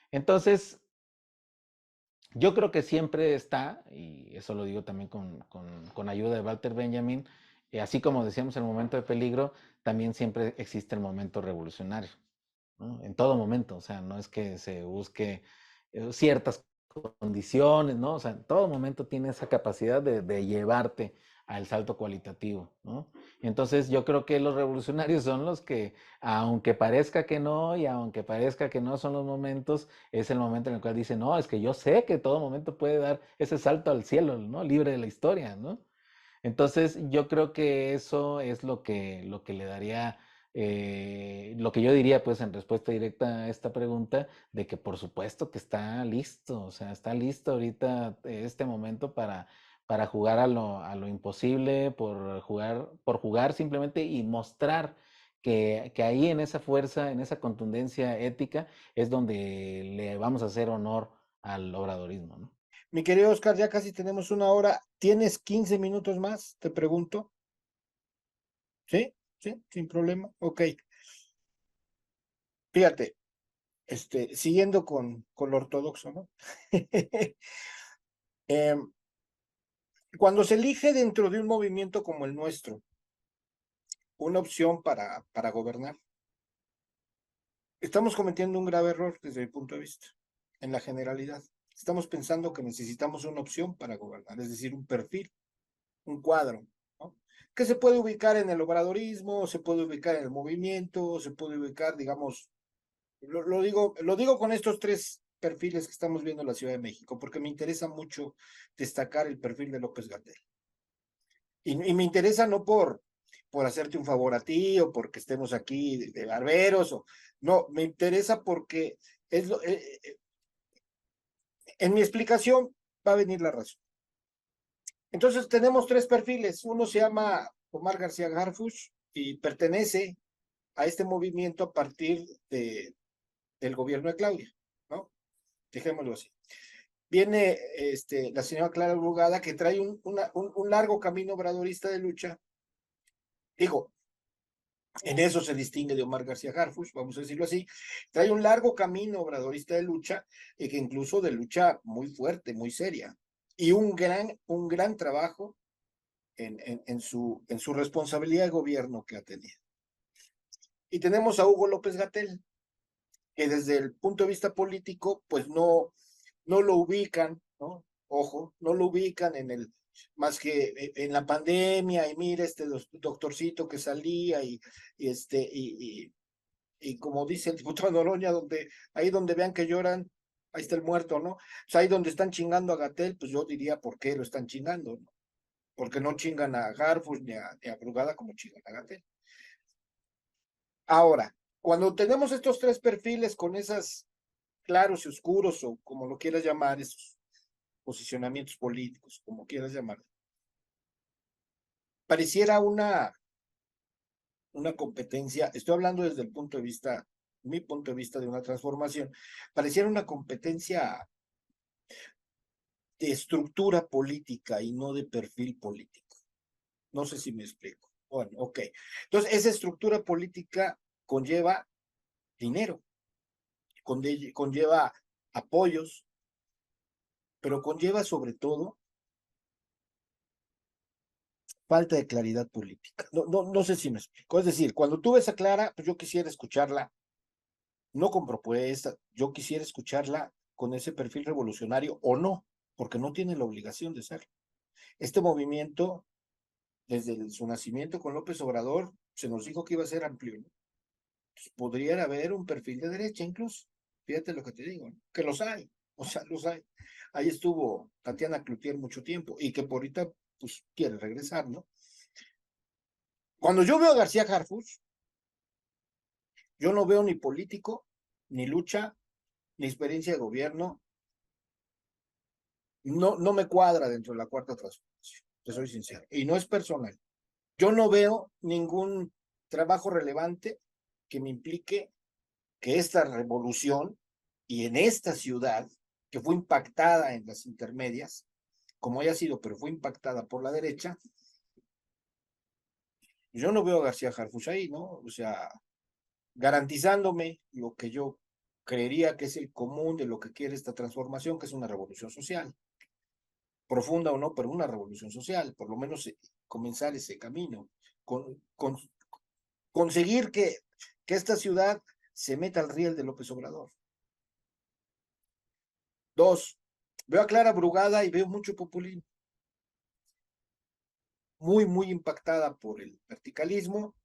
Speaker 2: Entonces, yo creo que siempre está, y eso lo digo también con ayuda de Walter Benjamin, así como decíamos el momento de peligro, también siempre existe el momento revolucionario, ¿no? En todo momento, o sea, no es que se busque ciertas condiciones, ¿no? O sea, en todo momento tiene esa capacidad de llevarte al salto cualitativo, ¿no? Entonces yo creo que los revolucionarios son los que, aunque parezca que no y aunque parezca que no son los momentos, es el momento en el cual dicen, no, es que yo sé que todo momento puede dar ese salto al cielo, ¿no? Libre de la historia, ¿no? Entonces, yo creo que eso es lo que le daría, lo que yo diría, pues, en respuesta directa a esta pregunta, de que por supuesto que está listo, o sea, está listo ahorita este momento para jugar a lo imposible, por jugar simplemente y mostrar que ahí en esa fuerza, en esa contundencia ética, es donde le vamos a hacer honor al obradorismo, ¿no?
Speaker 1: Mi querido Oscar, ya casi tenemos una hora. ¿Tienes 15 minutos más? Te pregunto. ¿Sí? ¿Sí? Sin problema. Ok. Fíjate, siguiendo con lo ortodoxo, ¿no? Em, Cuando se elige dentro de un movimiento como el nuestro, una opción para gobernar, estamos cometiendo un grave error desde mi punto de vista, en la generalidad. Estamos pensando que necesitamos una opción para gobernar, es decir, un perfil, un cuadro, ¿no? Que se puede ubicar en el obradorismo, se puede ubicar en el movimiento, se puede ubicar, digamos, lo digo con estos tres perfiles que estamos viendo en la Ciudad de México, porque me interesa mucho destacar el perfil de López-Gatell. Y me interesa no por hacerte un favor a ti o porque estemos aquí de barberos, no, me interesa porque en mi explicación va a venir la razón. Entonces tenemos tres perfiles. Uno se llama Omar García Harfuch y pertenece a este movimiento a partir del gobierno de Claudia, ¿no? Dejémoslo así. Viene la señora Clara Brugada, que trae un largo camino obradorista de lucha. Digo, en eso se distingue de Omar García Harfuch, vamos a decirlo así. Trae un largo camino obradorista de lucha, que incluso de lucha muy fuerte, muy seria, y un gran trabajo en su responsabilidad de gobierno que ha tenido. Y tenemos a Hugo López-Gatell, que desde el punto de vista político, pues no lo ubican, ¿no? Ojo, no lo ubican más que en la pandemia, y mira este doctorcito que salía, y como dice el diputado Noroña, ahí donde vean que lloran, ahí está el muerto, ¿no? O sea, ahí donde están chingando a Gatell, pues yo diría, ¿por qué lo están chingando? ¿No? Porque no chingan a Harfuch ni a Brugada como chingan a Gatell. Ahora, cuando tenemos estos tres perfiles con esas claros y oscuros, o como lo quieras llamar, esos posicionamientos políticos, como quieras llamar, pareciera una competencia, estoy hablando desde el punto de vista, mi punto de vista de una transformación, pareciera una competencia de estructura política y no de perfil político. No sé si me explico. Bueno, ok. Entonces, esa estructura política conlleva dinero, conlleva apoyos, pero conlleva sobre todo falta de claridad política. No sé si me explico. Es decir, cuando tú ves a Clara, pues yo quisiera escucharla, no con propuestas, yo quisiera escucharla con ese perfil revolucionario o no, porque no tiene la obligación de serlo. Este movimiento, desde su nacimiento con López Obrador, se nos dijo que iba a ser amplio, ¿no? Entonces, podría haber un perfil de derecha incluso. Fíjate lo que te digo, ¿no? Que los hay, o sea, los hay. Ahí estuvo Tatiana Cloutier mucho tiempo y que por ahorita, pues, quiere regresar, ¿no? Cuando yo veo a García Harfuch, yo no veo ni político, ni lucha, ni experiencia de gobierno. No me cuadra dentro de la cuarta transformación, te soy sincero. Y no es personal. Yo no veo ningún trabajo relevante que me implique que esta revolución y en esta ciudad, que fue impactada en las intermedias, como haya sido, pero fue impactada por la derecha, yo no veo a García Harfuch ahí, ¿no? O sea, garantizándome lo que yo creería que es el común de lo que quiere esta transformación, que es una revolución social, profunda o no, pero una revolución social, por lo menos comenzar ese camino, conseguir que esta ciudad se meta al riel de López Obrador. Dos, veo a Clara Brugada y veo mucho populismo. muy impactada por el verticalismo.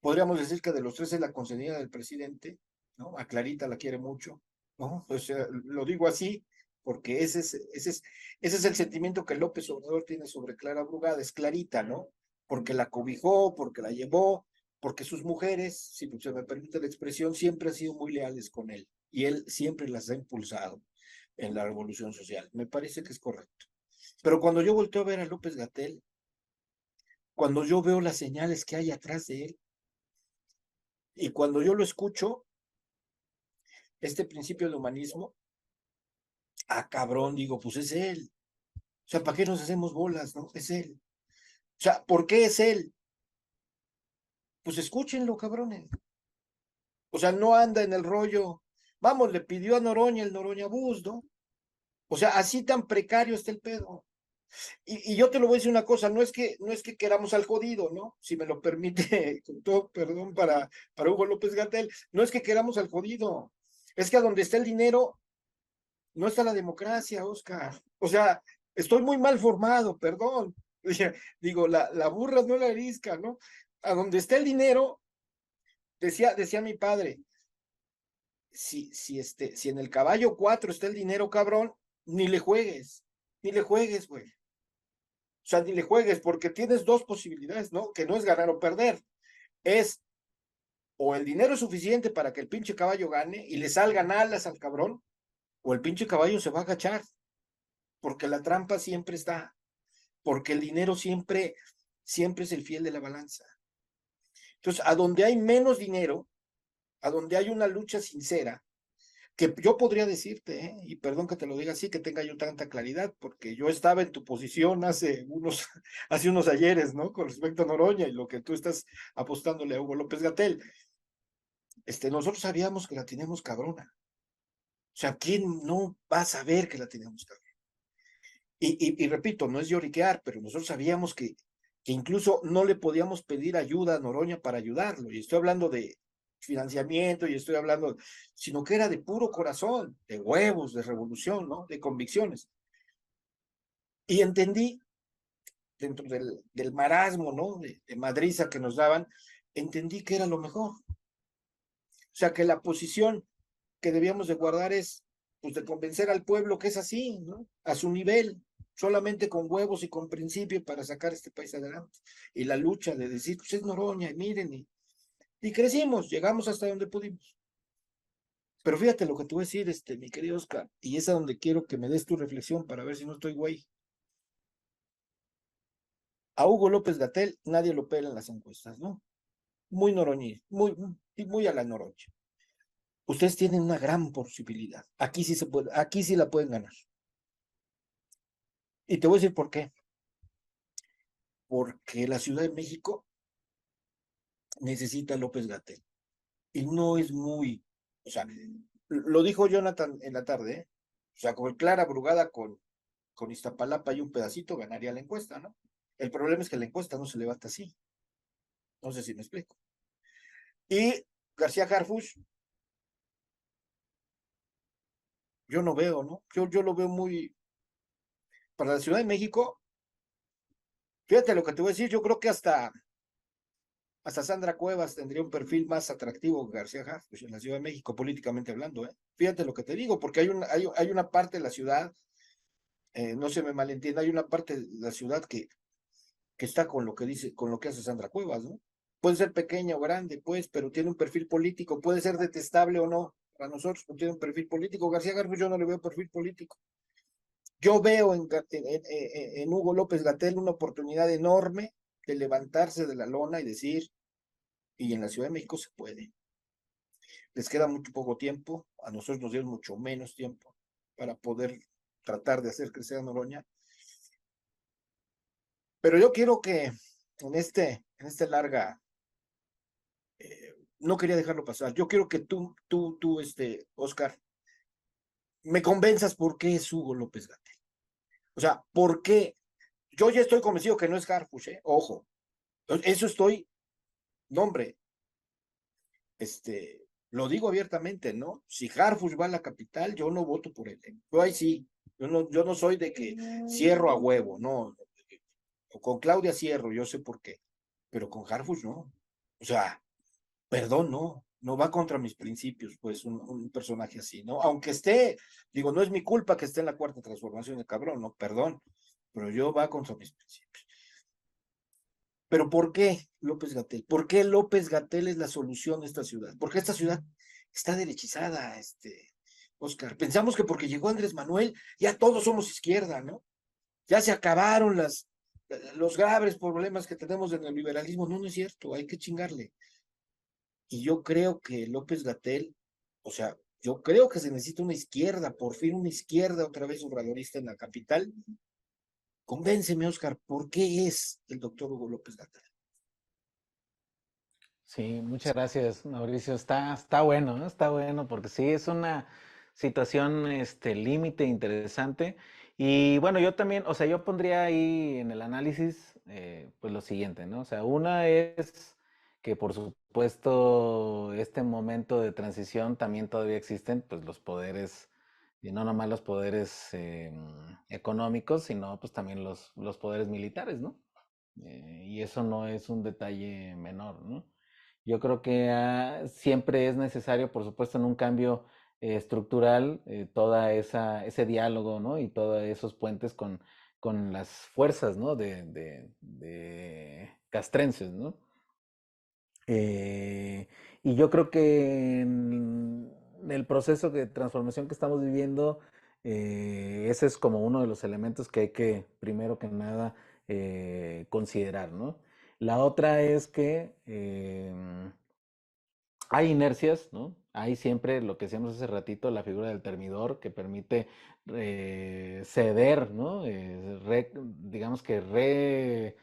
Speaker 1: Podríamos decir que de los tres es la consentida del presidente, ¿no? A Clarita la quiere mucho, ¿no? O sea, lo digo así porque ese es el sentimiento que López Obrador tiene sobre Clara Brugada, es Clarita, ¿no? Porque la cobijó, porque la llevó, porque sus mujeres, si se me permite la expresión, siempre han sido muy leales con él y él siempre las ha impulsado en la revolución social. Me parece que es correcto. Pero cuando yo volteo a ver a López-Gatell, cuando yo veo las señales que hay atrás de él, y cuando yo lo escucho, este principio de humanismo, cabrón, digo, pues es él. O sea, ¿para qué nos hacemos bolas, no? Es él. O sea, ¿por qué es él? Pues escúchenlo, cabrones. O sea, no anda en el rollo. Vamos, le pidió a Noroña el Noroña Bus, ¿no? O sea, así tan precario está el pedo. Y yo te lo voy a decir una cosa, no es que queramos al jodido, ¿no? Si me lo permite, con todo perdón para Hugo López-Gatell, no es que queramos al jodido, es que a donde está el dinero, no está la democracia, Oscar. O sea, estoy muy mal formado, perdón. Digo, la burra no la arisca, ¿no? A donde está el dinero, decía mi padre, si en el caballo 4 está el dinero, cabrón, ni le juegues, güey. O sea, ni le juegues, porque tienes dos posibilidades, ¿no? Que no es ganar o perder. Es o el dinero es suficiente para que el pinche caballo gane y le salgan alas al cabrón, o el pinche caballo se va a agachar, porque la trampa siempre está, porque el dinero siempre es el fiel de la balanza. Entonces, a donde hay menos dinero, a donde hay una lucha sincera, que yo podría decirte, y perdón que te lo diga así, que tenga yo tanta claridad, porque yo estaba en tu posición hace unos ayeres, ¿no? Con respecto a Noroña y lo que tú estás apostándole a Hugo López-Gatell. Nosotros sabíamos que la teníamos cabrona. O sea, ¿quién no va a saber que la teníamos cabrona? Y repito, no es lloriquear, pero nosotros sabíamos que incluso no le podíamos pedir ayuda a Noroña para ayudarlo. Y estoy hablando de financiamiento y estoy hablando, sino que era de puro corazón, de huevos, de revolución, ¿no? De convicciones. Y entendí, dentro del marasmo, ¿no? De madriza que nos daban, entendí que era lo mejor. O sea, que la posición que debíamos de guardar es, pues, de convencer al pueblo que es así, ¿no? A su nivel, solamente con huevos y con principio para sacar este país adelante. Y la lucha de decir, pues es Noroña, y miren, y crecimos, llegamos hasta donde pudimos. Pero fíjate lo que te voy a decir, mi querido Oscar, y es a donde quiero que me des tu reflexión para ver si no estoy güey. A Hugo López-Gatell nadie lo pela en las encuestas, ¿no? Muy noroñí, muy a la Noroña. Ustedes tienen una gran posibilidad. Aquí sí se puede, aquí sí la pueden ganar. Y te voy a decir por qué. Porque la Ciudad de México necesita a López-Gatell. Y no es o sea, lo dijo Jonathan en la tarde, ¿eh? O sea, con Clara Brugada con Iztapalapa y un pedacito ganaría la encuesta, ¿no? El problema es que la encuesta no se levanta así. No sé si me explico. Y García Harfuch, yo no veo, ¿no? Yo lo veo muy. Para la Ciudad de México, fíjate lo que te voy a decir, yo creo que hasta Sandra Cuevas tendría un perfil más atractivo que García Harfuch en la Ciudad de México, políticamente hablando, ¿eh? Fíjate lo que te digo, porque hay una parte de la ciudad, no se me malentienda, hay una parte de la ciudad que está con lo que dice, con lo que hace Sandra Cuevas, ¿no? Puede ser pequeña o grande, pues, pero tiene un perfil político, puede ser detestable o no, para nosotros, pero tiene un perfil político. García Harfuch yo no le veo perfil político. Yo veo en Hugo López-Gatell una oportunidad enorme de levantarse de la lona y decir, y en la Ciudad de México se puede. Les queda mucho poco tiempo, a nosotros nos dieron mucho menos tiempo para poder tratar de hacer crecer a Noroña. Pero yo quiero que en este larga, no quería dejarlo pasar. Yo quiero que tú, Oscar, me convenzas por qué es Hugo López-Gatell. O sea, ¿por qué? Yo ya estoy convencido que no es Harfuch, ojo. Eso estoy, no, hombre, lo digo abiertamente, ¿no? Si Harfuch va a la capital, yo no voto por él. Yo ahí sí, yo no soy de que cierro a huevo, no. o con Claudia Cierro, yo sé por qué, pero con Harfuch no. O sea, perdón, no va contra mis principios, pues un personaje así, ¿no? Aunque esté, digo, no es mi culpa que esté en la cuarta transformación de cabrón, no, perdón, pero yo va contra mis principios. Pero ¿por qué López Gatell? ¿Por qué López Gatell es la solución de esta ciudad? Porque esta ciudad está derechizada, Oscar. Pensamos que porque llegó Andrés Manuel, ya todos somos izquierda, ¿no? Ya se acabaron los graves problemas que tenemos en el liberalismo. No, no es cierto, hay que chingarle. Y yo creo que López Gatell, o sea, yo creo que se necesita una izquierda, por fin una izquierda otra vez obradorista en la capital. Convénceme, Oscar, ¿por qué es el doctor Hugo López Gatell?
Speaker 2: Sí, muchas gracias, Mauricio. Está bueno, ¿no? Está bueno, porque sí, es una situación, límite interesante. Y bueno, yo también, o sea, yo pondría ahí en el análisis, pues lo siguiente, ¿no? O sea, una es que por supuesto, este momento de transición también todavía existen, pues los poderes, y no nomás los poderes económicos, sino pues también los poderes militares, ¿no? Y eso no es un detalle menor, ¿no? Yo creo que siempre es necesario, por supuesto, en un cambio estructural, toda ese diálogo, ¿no? Y todos esos puentes con las fuerzas, ¿no? De castrenses, ¿no? Eh, y yo creo que en el proceso de transformación que estamos viviendo, ese es como uno de los elementos que hay que, primero que nada, considerar, ¿no? La otra es que hay inercias, ¿no? Hay siempre lo que decíamos hace ratito, la figura del termidor que permite ceder, ¿no? Digamos que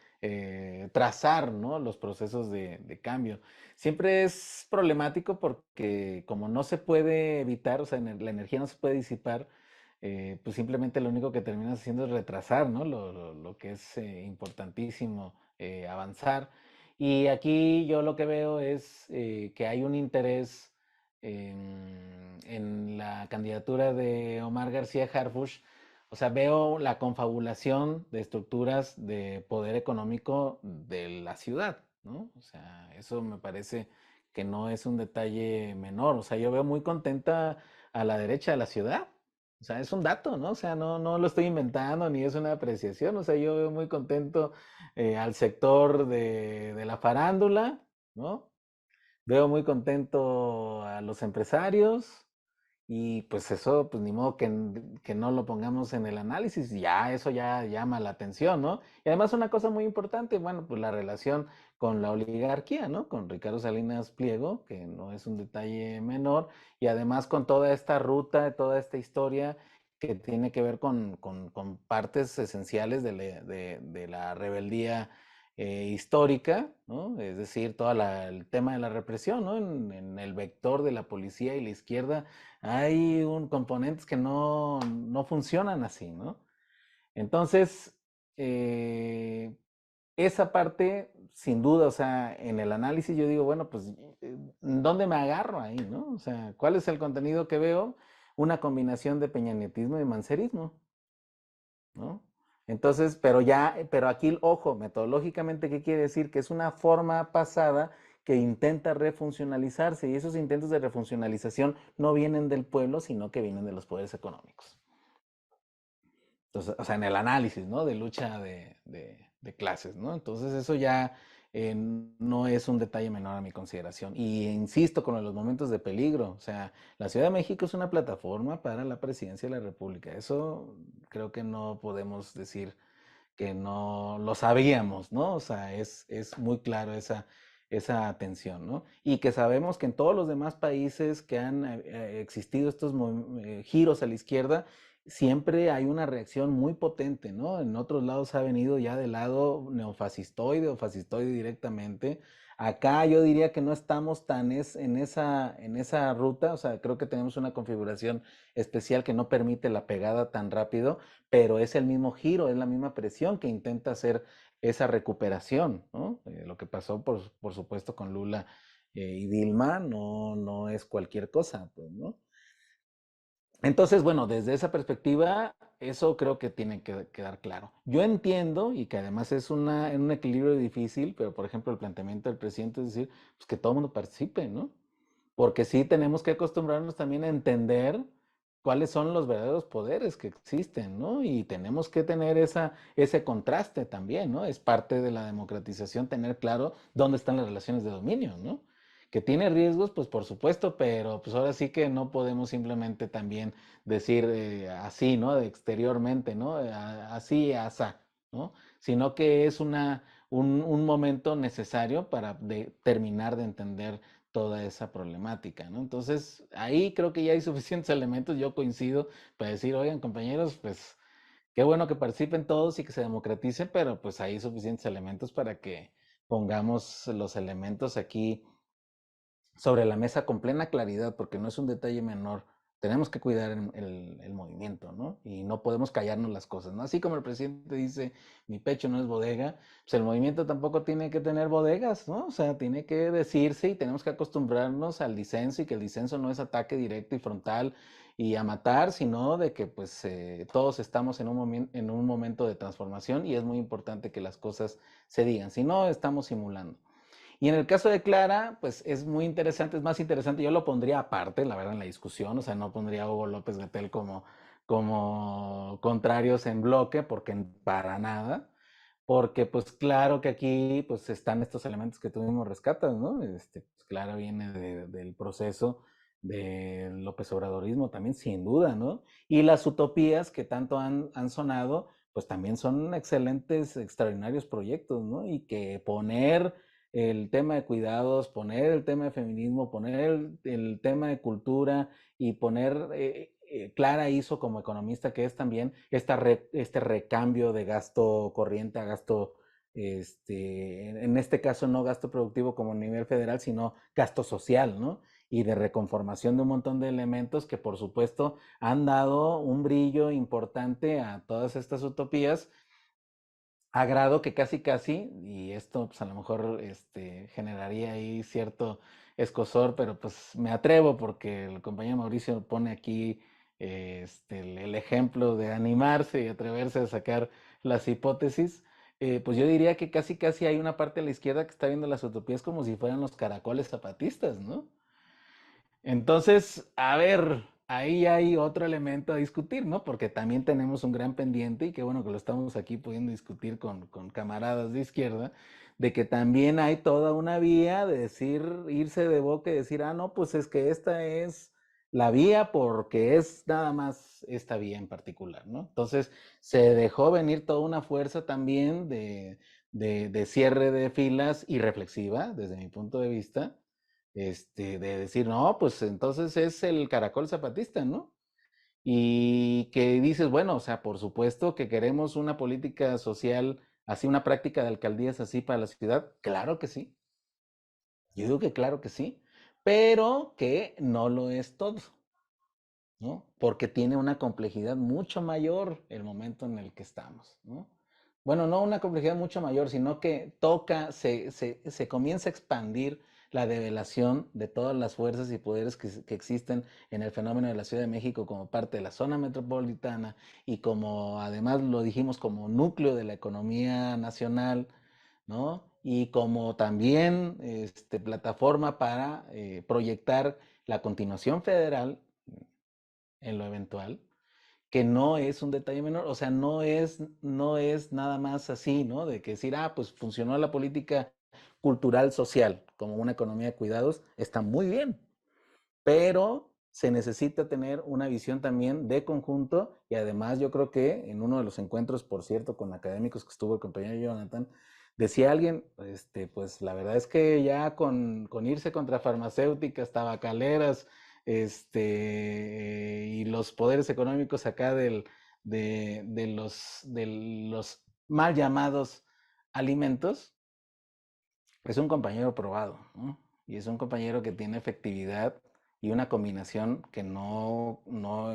Speaker 2: trazar, ¿no? Los procesos de cambio. Siempre es problemático porque como no se puede evitar, o sea, la energía no se puede disipar, pues simplemente lo único que terminas haciendo es retrasar, ¿no? Lo que es importantísimo avanzar. Y aquí yo lo que veo es que hay un interés en la candidatura de Omar García Harfuch. O sea, veo la confabulación de estructuras de poder económico de la ciudad, ¿no? O sea, eso me parece que no es un detalle menor. O sea, yo veo muy contenta a la derecha de la ciudad. O sea, es un dato, ¿no? O sea, no lo estoy inventando ni es una apreciación. O sea, yo veo muy contento al sector de la farándula, ¿no? Veo muy contento a los empresarios y pues eso, pues ni modo que no lo pongamos en el análisis, ya eso ya llama la atención, ¿no? Y además una cosa muy importante, bueno, pues la relación con la oligarquía, ¿no? Con Ricardo Salinas Pliego, que no es un detalle menor, y además con toda esta ruta, toda esta historia que tiene que ver con partes esenciales de la rebeldía histórica, ¿no? Es decir, todo el tema de la represión, ¿no? En el vector de la policía y la izquierda hay componentes que no funcionan así, ¿no? Entonces, eh, esa parte, sin duda, o sea, en el análisis yo digo, bueno, pues, ¿dónde me agarro ahí, no? O sea, ¿cuál es el contenido que veo? Una combinación de peñanetismo y mancerismo, ¿no? Entonces, pero aquí, ojo, metodológicamente, ¿qué quiere decir? Que es una forma pasada que intenta refuncionalizarse y esos intentos de refuncionalización no vienen del pueblo, sino que vienen de los poderes económicos. Entonces, o sea, en el análisis, ¿no? De lucha de clases, ¿no? Entonces, eso ya no es un detalle menor a mi consideración. Y insisto con los momentos de peligro. O sea, la Ciudad de México es una plataforma para la presidencia de la República. Eso creo que no podemos decir que no lo sabíamos, ¿no? O sea, es muy claro esa atención, ¿no? Y que sabemos que en todos los demás países que han existido estos giros a la izquierda, siempre hay una reacción muy potente, ¿no? En otros lados ha venido ya del lado neofascistoide o fascistoide directamente. Acá yo diría que no estamos tan en esa ruta, o sea, creo que tenemos una configuración especial que no permite la pegada tan rápido, pero es el mismo giro, es la misma presión que intenta hacer esa recuperación, ¿no? Lo que pasó, por supuesto, con Lula y Dilma no es cualquier cosa, pues, ¿no? Entonces, bueno, desde esa perspectiva, eso creo que tiene que quedar claro. Yo entiendo, y que además es un equilibrio difícil, pero por ejemplo el planteamiento del presidente es decir, pues que todo el mundo participe, ¿no? Porque sí tenemos que acostumbrarnos también a entender cuáles son los verdaderos poderes que existen, ¿no? Y tenemos que tener ese contraste también, ¿no? Es parte de la democratización tener claro dónde están las relaciones de dominio, ¿no? Que tiene riesgos, pues por supuesto, pero pues ahora sí que no podemos simplemente también decir así, ¿no? De exteriormente, ¿no? Así, asá, ¿no? Sino que es un momento necesario para terminar de entender toda esa problemática, ¿no? Entonces, ahí creo que ya hay suficientes elementos, yo coincido, para decir, oigan, compañeros, pues qué bueno que participen todos y que se democraticen, pero pues hay suficientes elementos para que pongamos los elementos aquí sobre la mesa con plena claridad, porque no es un detalle menor. Tenemos que cuidar el movimiento, ¿no? Y no podemos callarnos las cosas, ¿no? Así como el presidente dice, mi pecho no es bodega, pues el movimiento tampoco tiene que tener bodegas, ¿no? O sea, tiene que decirse y tenemos que acostumbrarnos al disenso y que el disenso no es ataque directo y frontal y a matar, sino de que pues todos estamos en un momento de transformación y es muy importante que las cosas se digan, si no estamos simulando. Y en el caso de Clara, pues es muy interesante, es más interesante. Yo lo pondría aparte, la verdad, en la discusión. O sea, no pondría a Hugo López Gatell como contrarios en bloque, porque para nada. Porque, pues claro que aquí pues están estos elementos que tú mismo rescatas, ¿no? Pues, Clara viene del proceso del López Obradorismo también, sin duda, ¿no? Y las utopías que tanto han sonado, pues también son excelentes, extraordinarios proyectos, ¿no? Y que poner el tema de cuidados, poner el tema de feminismo, poner el tema de cultura y poner, Clara hizo como economista que es también este recambio de gasto corriente a gasto, en este caso no gasto productivo como a nivel federal, sino gasto social, ¿no? Y de reconformación de un montón de elementos que por supuesto han dado un brillo importante a todas estas utopías a grado que casi casi, y esto pues a lo mejor generaría ahí cierto escosor, pero pues me atrevo porque el compañero Mauricio pone aquí el ejemplo de animarse y atreverse a sacar las hipótesis. Pues yo diría que casi casi hay una parte de la izquierda que está viendo las utopías como si fueran los caracoles zapatistas, ¿no? Entonces, a ver, ahí hay otro elemento a discutir, ¿no? Porque también tenemos un gran pendiente, y qué bueno que lo estamos aquí pudiendo discutir con camaradas de izquierda, de que también hay toda una vía de decir, irse de boca y decir, ah, no, pues es que esta es la vía porque es nada más esta vía en particular, ¿no? Entonces, se dejó venir toda una fuerza también de cierre de filas y reflexiva, desde mi punto de vista, de decir, no, pues entonces es el caracol zapatista, ¿no? Y que dices, bueno, o sea, por supuesto que queremos una política social, así una práctica de alcaldías así para la ciudad, claro que sí, yo digo que claro que sí, pero que no lo es todo, ¿no? Porque tiene una complejidad mucho mayor el momento en el que estamos, ¿no? Bueno, no una complejidad mucho mayor, sino que se comienza a expandir la develación de todas las fuerzas y poderes que existen en el fenómeno de la Ciudad de México como parte de la zona metropolitana y como además lo dijimos como núcleo de la economía nacional, ¿no? Y como también plataforma para proyectar la continuación federal en lo eventual, que no es un detalle menor, o sea, no es nada más así, ¿no? De que decir, ah, pues funcionó la política cultural social como una economía de cuidados, está muy bien, pero se necesita tener una visión también de conjunto y además yo creo que en uno de los encuentros, por cierto, con académicos que estuvo el compañero Jonathan, decía alguien, pues la verdad es que ya con irse contra farmacéuticas, tabacaleras, y los poderes económicos acá de los mal llamados alimentos, es un compañero probado, ¿no? Y es un compañero que tiene efectividad y una combinación que no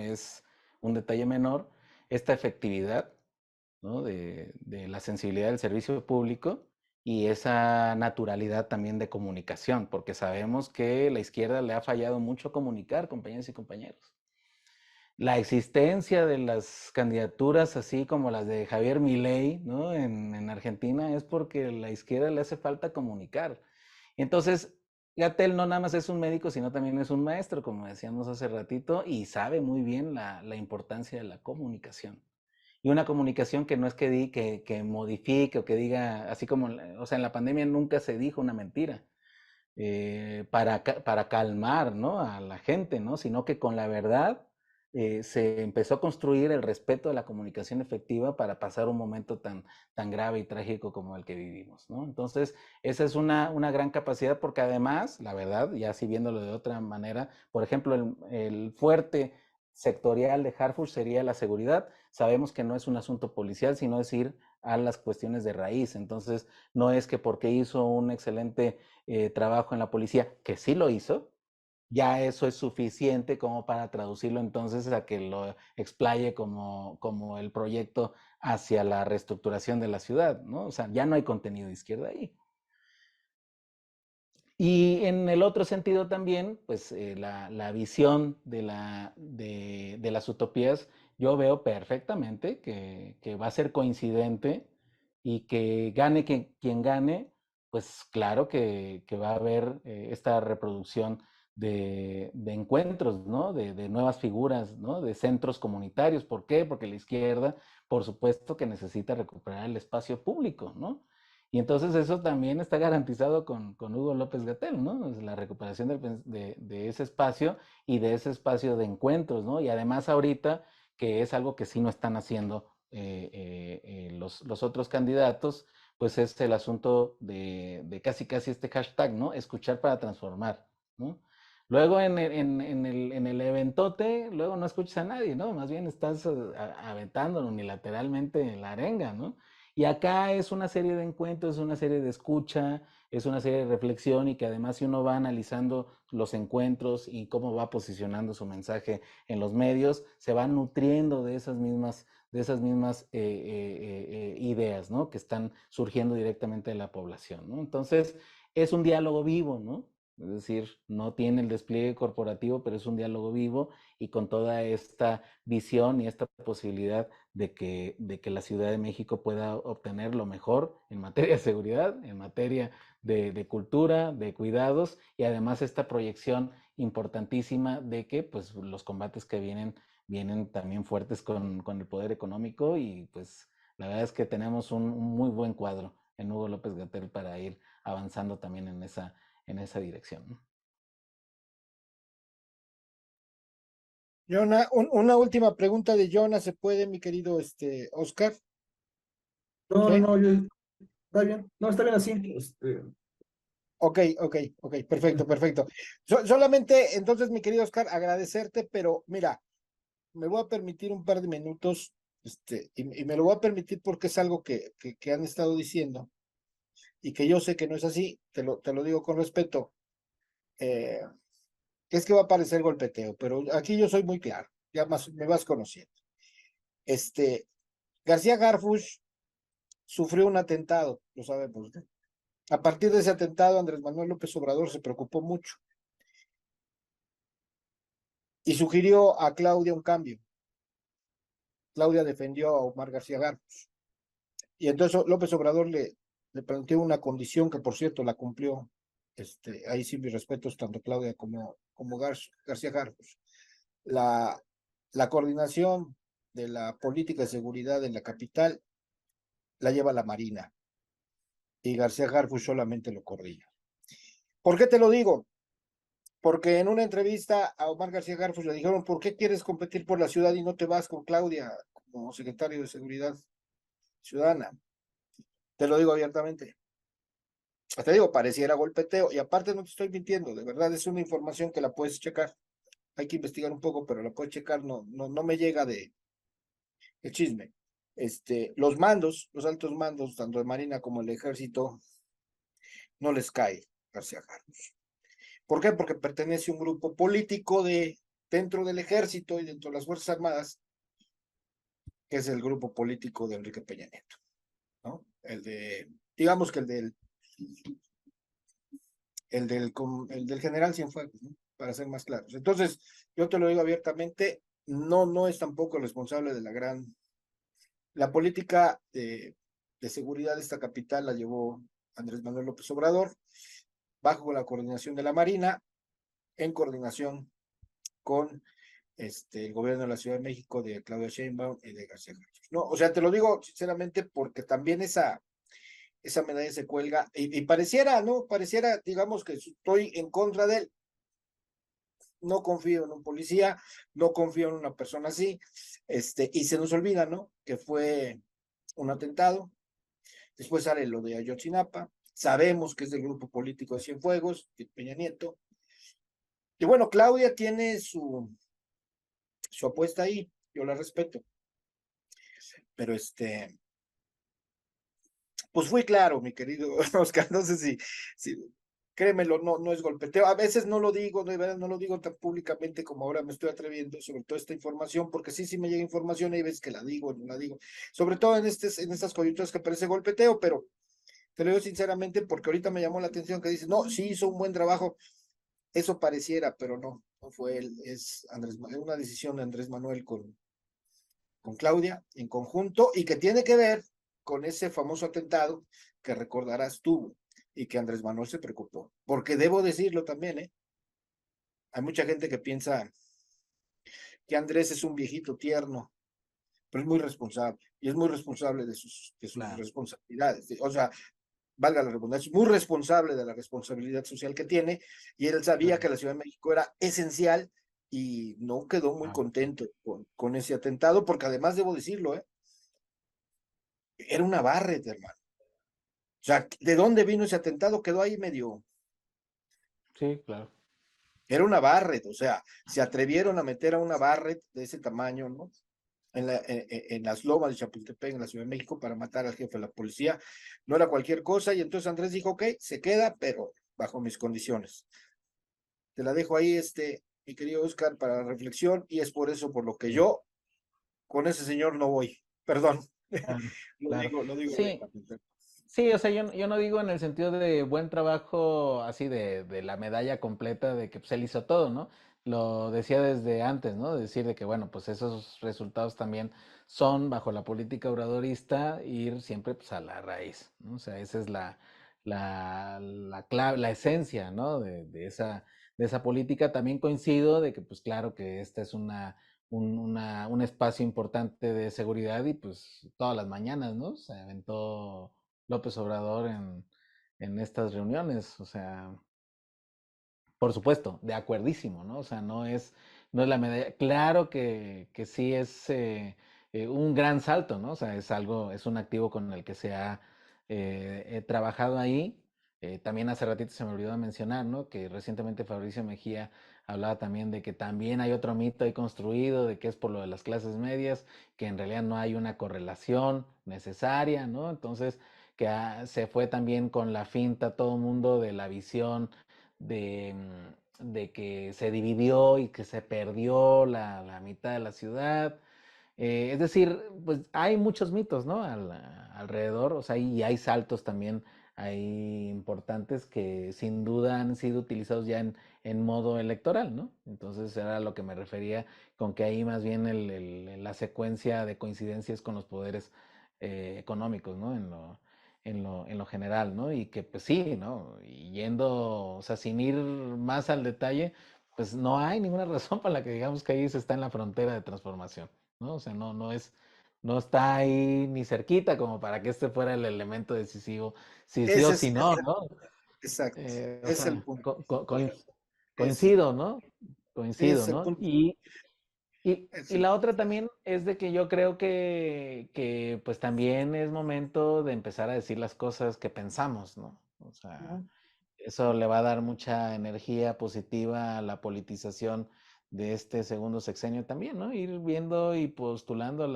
Speaker 2: es un detalle menor, esta efectividad, ¿no? de la sensibilidad del servicio público y esa naturalidad también de comunicación, porque sabemos que la izquierda le ha fallado mucho comunicar, compañeras y compañeros. la existencia de las candidaturas así como las de Javier Milei, ¿no? En Argentina es porque a la izquierda le hace falta comunicar. Entonces, Gatell no nada más es un médico, sino también es un maestro, como decíamos hace ratito, y sabe muy bien la importancia de la comunicación. Y una comunicación que no es que modifique o que diga, así como, o sea, en la pandemia nunca se dijo una mentira para calmar, ¿no? A la gente, ¿no? Sino que con la verdad se empezó a construir el respeto de la comunicación efectiva para pasar un momento tan grave y trágico como el que vivimos, ¿no? Entonces, esa es una gran capacidad porque además, la verdad, ya así viéndolo de otra manera, por ejemplo, el fuerte sectorial de Harfuch sería la seguridad. Sabemos que no es un asunto policial, sino es ir a las cuestiones de raíz. Entonces, no es que porque hizo un excelente trabajo en la policía, que sí lo hizo, ya eso es suficiente como para traducirlo entonces a que lo explaye como el proyecto hacia la reestructuración de la ciudad, ¿no? O sea, ya no hay contenido de izquierda ahí. Y en el otro sentido también, pues la visión de las utopías, yo veo perfectamente que va a ser coincidente y que gane quien gane, pues claro que va a haber esta reproducción de encuentros, ¿no? De nuevas figuras, ¿no? De centros comunitarios. ¿Por qué? Porque la izquierda, por supuesto que necesita recuperar el espacio público, ¿no? Y entonces eso también está garantizado con Hugo López Gatell, ¿no? Es la recuperación de ese espacio y de ese espacio de encuentros, ¿no? Y además ahorita, que es algo que sí no están haciendo los otros candidatos, pues es el asunto de casi casi este hashtag, ¿no? Escuchar para transformar, ¿no? Luego en el eventote, luego no escuchas a nadie, ¿no? Más bien estás aventando unilateralmente en la arenga, ¿no? Y acá es una serie de encuentros, es una serie de escucha, es una serie de reflexión y que además si uno va analizando los encuentros y cómo va posicionando su mensaje en los medios, se va nutriendo de esas mismas ideas, ¿no? Que están surgiendo directamente de la población, ¿no? Entonces, es un diálogo vivo, ¿no? Es decir, no tiene el despliegue corporativo, pero es un diálogo vivo y con toda esta visión y esta posibilidad de que la Ciudad de México pueda obtener lo mejor en materia de seguridad, en materia de cultura, de cuidados y además esta proyección importantísima de que pues los combates que vienen también fuertes con el poder económico y pues la verdad es que tenemos un muy buen cuadro en Hugo López Gatell para ir avanzando también en esa dirección, ¿no?
Speaker 1: Jonah, una última pregunta de Jonah, ¿se puede, mi querido Oscar?
Speaker 3: No, no,
Speaker 1: ¿Sí?
Speaker 3: no, está bien, no, está bien así,
Speaker 1: Ok, perfecto, perfecto. Solamente, entonces, mi querido Oscar, agradecerte, pero mira, me voy a permitir un par de minutos, y me lo voy a permitir porque es algo que han estado diciendo y que yo sé que no es así, te lo digo con respeto. Eh, es que va a parecer golpeteo, pero aquí yo soy muy claro, ya más me vas conociendo. Este, García Harfuch sufrió un atentado, lo sabemos, ¿no? A partir de ese atentado, Andrés Manuel López Obrador se preocupó mucho y sugirió a Claudia un cambio. Claudia defendió a Omar García Harfuch. Y entonces López Obrador le planteó una condición que, por cierto, la cumplió. Ahí sí mis respetos, tanto Claudia como García Harfuch. La, la coordinación de la política de seguridad en la capital la lleva la Marina y García Harfuch solamente lo coordina. ¿Por qué te lo digo? Porque en una entrevista a Omar García Harfuch le dijeron, ¿por qué quieres competir por la ciudad y no te vas con Claudia como secretario de Seguridad Ciudadana? Te lo digo abiertamente. Te digo, pareciera golpeteo y aparte no te estoy mintiendo, de verdad es una información que la puedes checar. Hay que investigar un poco, pero la puedes checar, no me llega de el chisme. Los mandos, los altos mandos, tanto de Marina como el Ejército, no les cae García Harfuch. ¿Por qué? Porque pertenece a un grupo político dentro del Ejército y dentro de las Fuerzas Armadas, que es el grupo político de Enrique Peña Nieto, ¿no? Digamos que el del general Cienfuegos, ¿no? Para ser más claros. Entonces, yo te lo digo abiertamente, no es tampoco responsable de la política de seguridad de esta capital la llevó Andrés Manuel López Obrador, bajo la coordinación de la Marina, en coordinación con el gobierno de la Ciudad de México, de Claudia Sheinbaum y de García Harfuch. No, o sea, te lo digo sinceramente porque también esa medalla se cuelga y pareciera, ¿no? Pareciera, digamos, que estoy en contra de él. No confío en un policía, no confío en una persona así, y se nos olvida, ¿no? Que fue un atentado. Después sale lo de Ayotzinapa, sabemos que es del grupo político de Cienfuegos, de Peña Nieto. Y bueno, Claudia tiene su apuesta ahí, yo la respeto, pero pues fui claro, mi querido Oscar, no sé si créemelo, no es golpeteo. A veces no lo digo, de verdad no lo digo tan públicamente como ahora me estoy atreviendo, sobre todo esta información, porque sí me llega información y hay veces que la digo, no la digo, sobre todo en estas coyunturas que parece golpeteo, pero te lo digo sinceramente porque ahorita me llamó la atención que dice, no, sí hizo un buen trabajo, eso pareciera, pero no fue él, es una decisión de Andrés Manuel con Claudia en conjunto y que tiene que ver con ese famoso atentado que recordarás tuvo y que Andrés Manuel se preocupó. Porque debo decirlo también, ¿eh? Hay mucha gente que piensa que Andrés es un viejito tierno, pero es muy responsable y es muy responsable de sus
Speaker 2: Claro.
Speaker 1: responsabilidades. O sea, valga la redundancia, es muy responsable de la responsabilidad social que tiene y él sabía que la Ciudad de México era esencial y no quedó muy
Speaker 2: Claro.
Speaker 1: contento con ese atentado, porque además debo decirlo, era una Barrett, hermano. O sea, ¿de dónde vino ese atentado? Quedó ahí medio.
Speaker 2: Sí, claro.
Speaker 1: Era una Barrett, o sea, se atrevieron a meter a una Barrett de ese tamaño, ¿no? En las lomas de Chapultepec, en la Ciudad de México, para matar al jefe de la policía. No era cualquier cosa, y entonces Andrés dijo, ok, se queda, pero bajo mis condiciones. Te la dejo ahí, mi querido Oscar, para la reflexión, y es por eso por lo que
Speaker 2: Sí,
Speaker 1: yo con ese señor no voy. Perdón,
Speaker 2: claro,
Speaker 1: lo
Speaker 2: claro.
Speaker 1: digo, lo digo
Speaker 2: Sí,
Speaker 1: abiertamente.
Speaker 2: sí, o sea, yo no digo en el sentido de buen trabajo, así de la medalla completa, de que pues, él hizo todo, ¿no? Lo decía desde antes, ¿no? Decir de que, bueno, pues esos resultados también son, bajo la política obradorista, ir siempre pues, a la raíz, ¿no? O sea, esa es la clave, la esencia, ¿no? De esa política. También coincido de que, pues claro que esta es un espacio importante de seguridad y pues todas las mañanas, ¿no? Se aventó López Obrador en estas reuniones, o sea, por supuesto, de acuerdísimo, ¿no? O sea, no es la medalla, claro que sí es un gran salto, ¿no? O sea, es un activo con el que se ha trabajado ahí. También hace ratito se me olvidó mencionar, ¿no? Que recientemente Fabricio Mejía hablaba también de que también hay otro mito ahí construido, de que es por lo de las clases medias, que en realidad no hay una correlación necesaria, ¿no? Entonces, que se fue también con la finta todo el mundo de la visión de que se dividió y que se perdió la mitad de la ciudad. Es decir, pues hay muchos mitos, ¿no? Alrededor, o sea, y hay saltos también hay importantes que sin duda han sido utilizados ya en modo electoral, ¿no? Entonces era a lo que me refería con que ahí más bien la secuencia de coincidencias con los poderes económicos, ¿no? En lo general, ¿no? Y que pues sí, ¿no? Y yendo, o sea, sin ir más al detalle, pues no hay ninguna razón para la que digamos que ahí se está en la frontera de transformación, ¿no? O sea, no está ahí ni cerquita como para que este fuera el elemento decisivo, si sí o
Speaker 1: Ese
Speaker 2: si
Speaker 1: es,
Speaker 2: no, ¿no?
Speaker 1: exacto,
Speaker 2: O
Speaker 1: es el
Speaker 2: sea,
Speaker 1: punto. Es,
Speaker 2: coincido, ¿no? Coincido,
Speaker 1: es el
Speaker 2: ¿no?
Speaker 1: punto. Es
Speaker 2: Y
Speaker 1: el
Speaker 2: la
Speaker 1: punto.
Speaker 2: otra también es de que yo creo que pues también es momento de empezar a decir las cosas que pensamos, ¿no? O sea,
Speaker 1: Ujú.
Speaker 2: eso le va a dar mucha energía positiva a la politización de este segundo sexenio también, ¿no? Ir viendo y postulando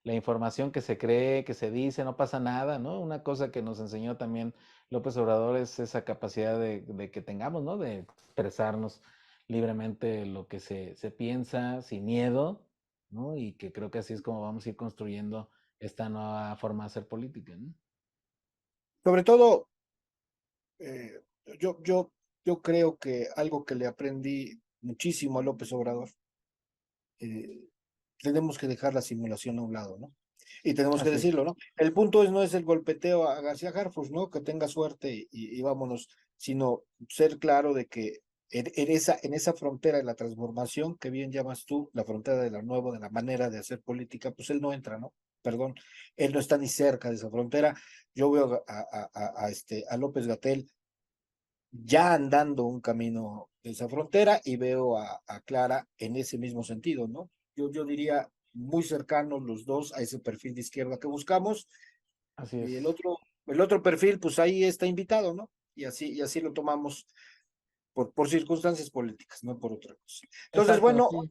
Speaker 2: la información que se cree, que se dice, no pasa nada, ¿no? Una cosa que nos enseñó también López Obrador es esa capacidad de que tengamos, ¿no? De expresarnos libremente lo que se piensa, sin miedo, ¿no? Y que creo que así es como vamos a ir construyendo esta nueva forma de hacer política, ¿no?
Speaker 1: Sobre todo, eh, yo, yo, yo creo que algo que le aprendí muchísimo a López Obrador tenemos que dejar la simulación a un lado, ¿no? Y tenemos que
Speaker 2: Así es.
Speaker 1: decirlo, ¿no? El punto no es el golpeteo a García Harfuch, ¿no? Que tenga suerte y vámonos, sino ser claro de que en esa frontera de la transformación que bien llamas tú, la frontera de la nueva, de la manera de hacer política, pues él no entra, ¿no? Perdón, él no está ni cerca de esa frontera. Yo veo a López Gatell ya andando un camino de esa frontera y veo a Clara en ese mismo sentido, ¿no? Yo diría muy cercanos los dos a ese perfil de izquierda que buscamos
Speaker 2: Así
Speaker 1: y
Speaker 2: es.
Speaker 1: el otro perfil, pues ahí está invitado, ¿no? Y así lo tomamos por circunstancias políticas, no por otra cosa. Entonces,
Speaker 2: Exacto,
Speaker 1: bueno,
Speaker 2: sí.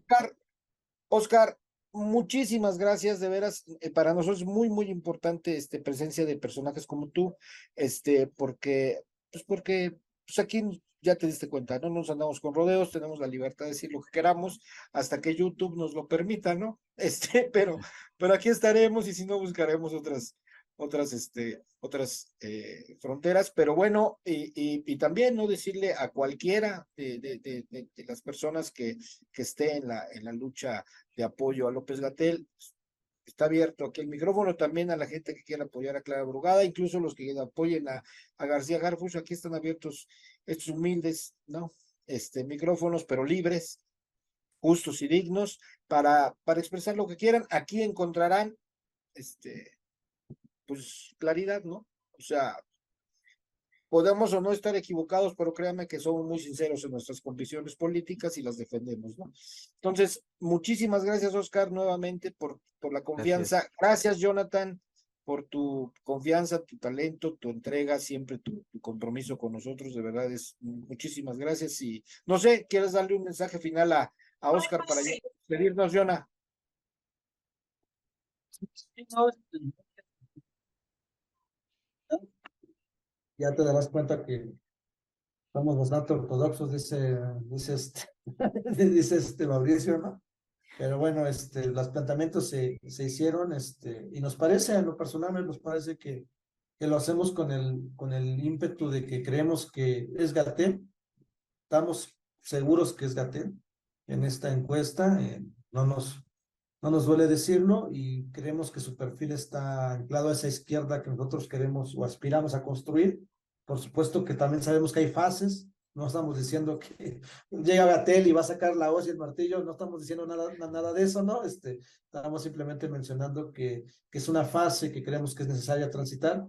Speaker 1: Oscar, muchísimas gracias, de veras, para nosotros es muy, muy importante presencia de personajes como tú, porque pues aquí ya te diste cuenta, no nos andamos con rodeos, tenemos la libertad de decir lo que queramos, hasta que YouTube nos lo permita, ¿no? Pero aquí estaremos y si no buscaremos otras fronteras, pero bueno, y también no decirle a cualquiera de las personas que esté en la lucha de apoyo a López Gatell. Está abierto aquí el micrófono también a la gente que quiera apoyar a Clara Brugada, incluso los que apoyen a García Harfuch, aquí están abiertos estos humildes, ¿no? Micrófonos, pero libres, justos y dignos, para expresar lo que quieran. Aquí encontrarán, pues, claridad, ¿no? O sea, podemos o no estar equivocados, pero créanme que somos muy sinceros en nuestras convicciones políticas y las defendemos, ¿no? Entonces, muchísimas gracias, Oscar, nuevamente por la confianza.
Speaker 2: Gracias.
Speaker 1: Gracias, Jonathan, por tu confianza, tu talento, tu entrega, siempre tu compromiso con nosotros. De verdad, muchísimas gracias. Y no sé, ¿quieres darle un mensaje final a Oscar para ya despedirnos, Jonah?
Speaker 3: Ya te darás cuenta que somos bastante ortodoxos, dice Mauricio, ¿no? Pero bueno, los planteamientos se hicieron, y nos parece, en lo personal, nos parece que lo hacemos con el ímpetu de que creemos que es Gatell, estamos seguros que es Gatell en esta encuesta, no nos duele decirlo y creemos que su perfil está anclado a esa izquierda que nosotros queremos o aspiramos a construir. Por supuesto que también sabemos que hay fases, no estamos diciendo que llega Gatell y va a sacar la hoz y el martillo, no estamos diciendo nada de eso, ¿no? Estamos simplemente mencionando que es una fase que creemos que es necesaria transitar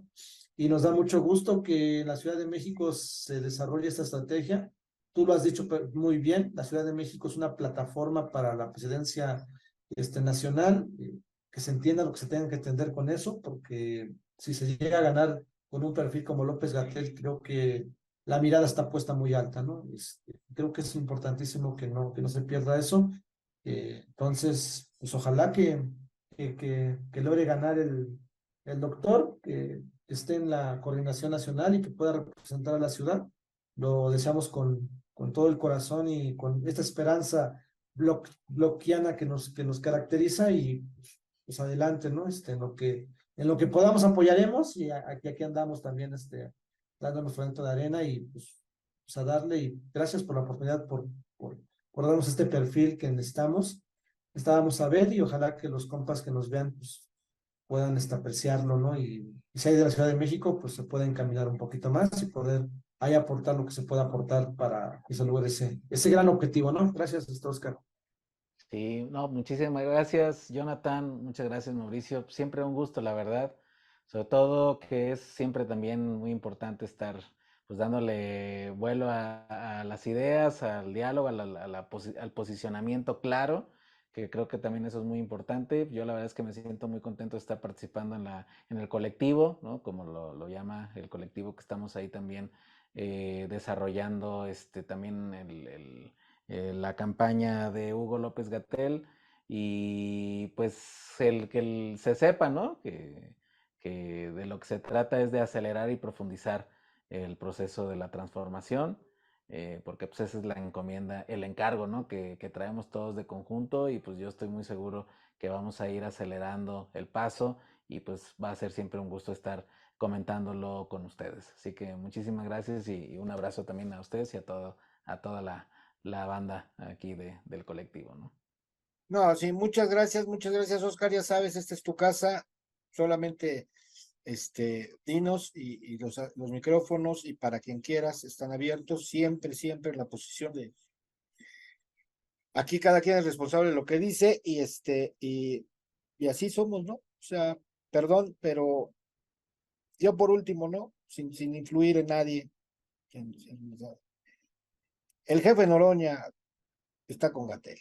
Speaker 3: y nos da mucho gusto que en la Ciudad de México se desarrolle esta estrategia. Tú lo has dicho muy bien, la Ciudad de México es una plataforma para la presidencia nacional, que se entienda lo que se tenga que entender con eso, porque si se llega a ganar con un perfil como López Gatell, creo que la mirada está puesta muy alta, ¿no? Creo que es importantísimo que no se pierda eso. Entonces, pues ojalá que logre ganar el doctor, que esté en la coordinación nacional y que pueda representar a la ciudad. Lo deseamos con todo el corazón y con esta esperanza bloquiana que nos caracteriza y pues adelante, ¿no? En lo que podamos apoyaremos y aquí andamos también, dando nuestro granito de arena y pues a darle y gracias por la oportunidad, por darnos este perfil que necesitamos. Estábamos a ver y ojalá que los compas que nos vean pues puedan apreciarlo, ¿no? Y si hay de la Ciudad de México, pues se puede encaminar un poquito más y poder ahí aportar lo que se pueda aportar para que se logre ese gran objetivo, ¿no? Gracias, Oscar.
Speaker 2: Sí, no, muchísimas gracias, Jonathan. Muchas gracias, Mauricio. Siempre un gusto, la verdad. Sobre todo que es siempre también muy importante estar pues dándole vuelo a las ideas, al diálogo, al posicionamiento claro, que creo que también eso es muy importante. Yo la verdad es que me siento muy contento de estar participando en el colectivo, ¿no? Como lo llama el colectivo que estamos ahí también desarrollando también la campaña de Hugo López Gatell y pues se sepa, ¿no? Que de lo que se trata es de acelerar y profundizar el proceso de la transformación, porque pues esa es la encomienda, el encargo, ¿no? Que traemos todos de conjunto y pues yo estoy muy seguro que vamos a ir acelerando el paso y pues va a ser siempre un gusto estar comentándolo con ustedes. Así que muchísimas gracias y un abrazo también a ustedes y a toda la banda aquí del colectivo, ¿no?
Speaker 1: No, sí, muchas gracias, Oscar. Ya sabes, esta es tu casa. Solamente dinos y los micrófonos y para quien quieras están abiertos, siempre, siempre en la posición de aquí cada quien es responsable de lo que dice y así somos, ¿no? O sea, perdón, pero yo por último, ¿no? Sin influir en nadie. El jefe Noroña está con Gatell,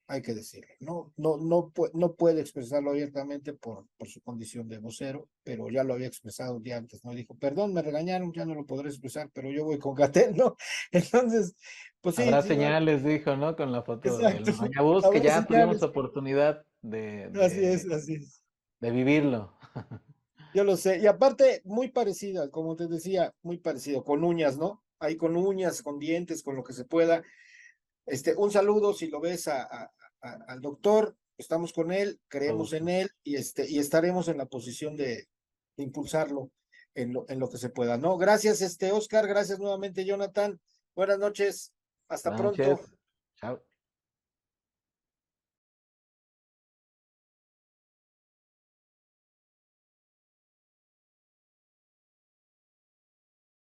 Speaker 1: hay que decirlo. No puede expresarlo abiertamente por su condición de vocero, pero ya lo había expresado un día antes, ¿no? Dijo, perdón, me regañaron, ya no lo podré expresar, pero yo voy con Gatell, ¿no? Entonces, pues sí,
Speaker 2: Habrá
Speaker 1: sí, no,
Speaker 2: señales, dijo, ¿no? Con la foto del
Speaker 1: exacto.
Speaker 2: Mañabús, que
Speaker 1: Habrá
Speaker 2: ya tuvimos
Speaker 1: señales.
Speaker 2: oportunidad de,
Speaker 1: Así
Speaker 2: de,
Speaker 1: es, así es.
Speaker 2: de vivirlo.
Speaker 1: Yo lo sé. Y aparte, muy parecida, como te decía, muy parecido, con uñas, ¿no? Ahí con uñas, con dientes, con lo que se pueda. Un saludo si lo ves al doctor, estamos con él,
Speaker 2: Todo
Speaker 1: creemos en
Speaker 2: gusto.
Speaker 1: él y estaremos en la posición de impulsarlo en lo que se pueda, ¿no? Gracias, Oscar, gracias nuevamente, Jonathan. Buenas noches, hasta
Speaker 2: Buenas noches.
Speaker 1: pronto.
Speaker 2: Chao.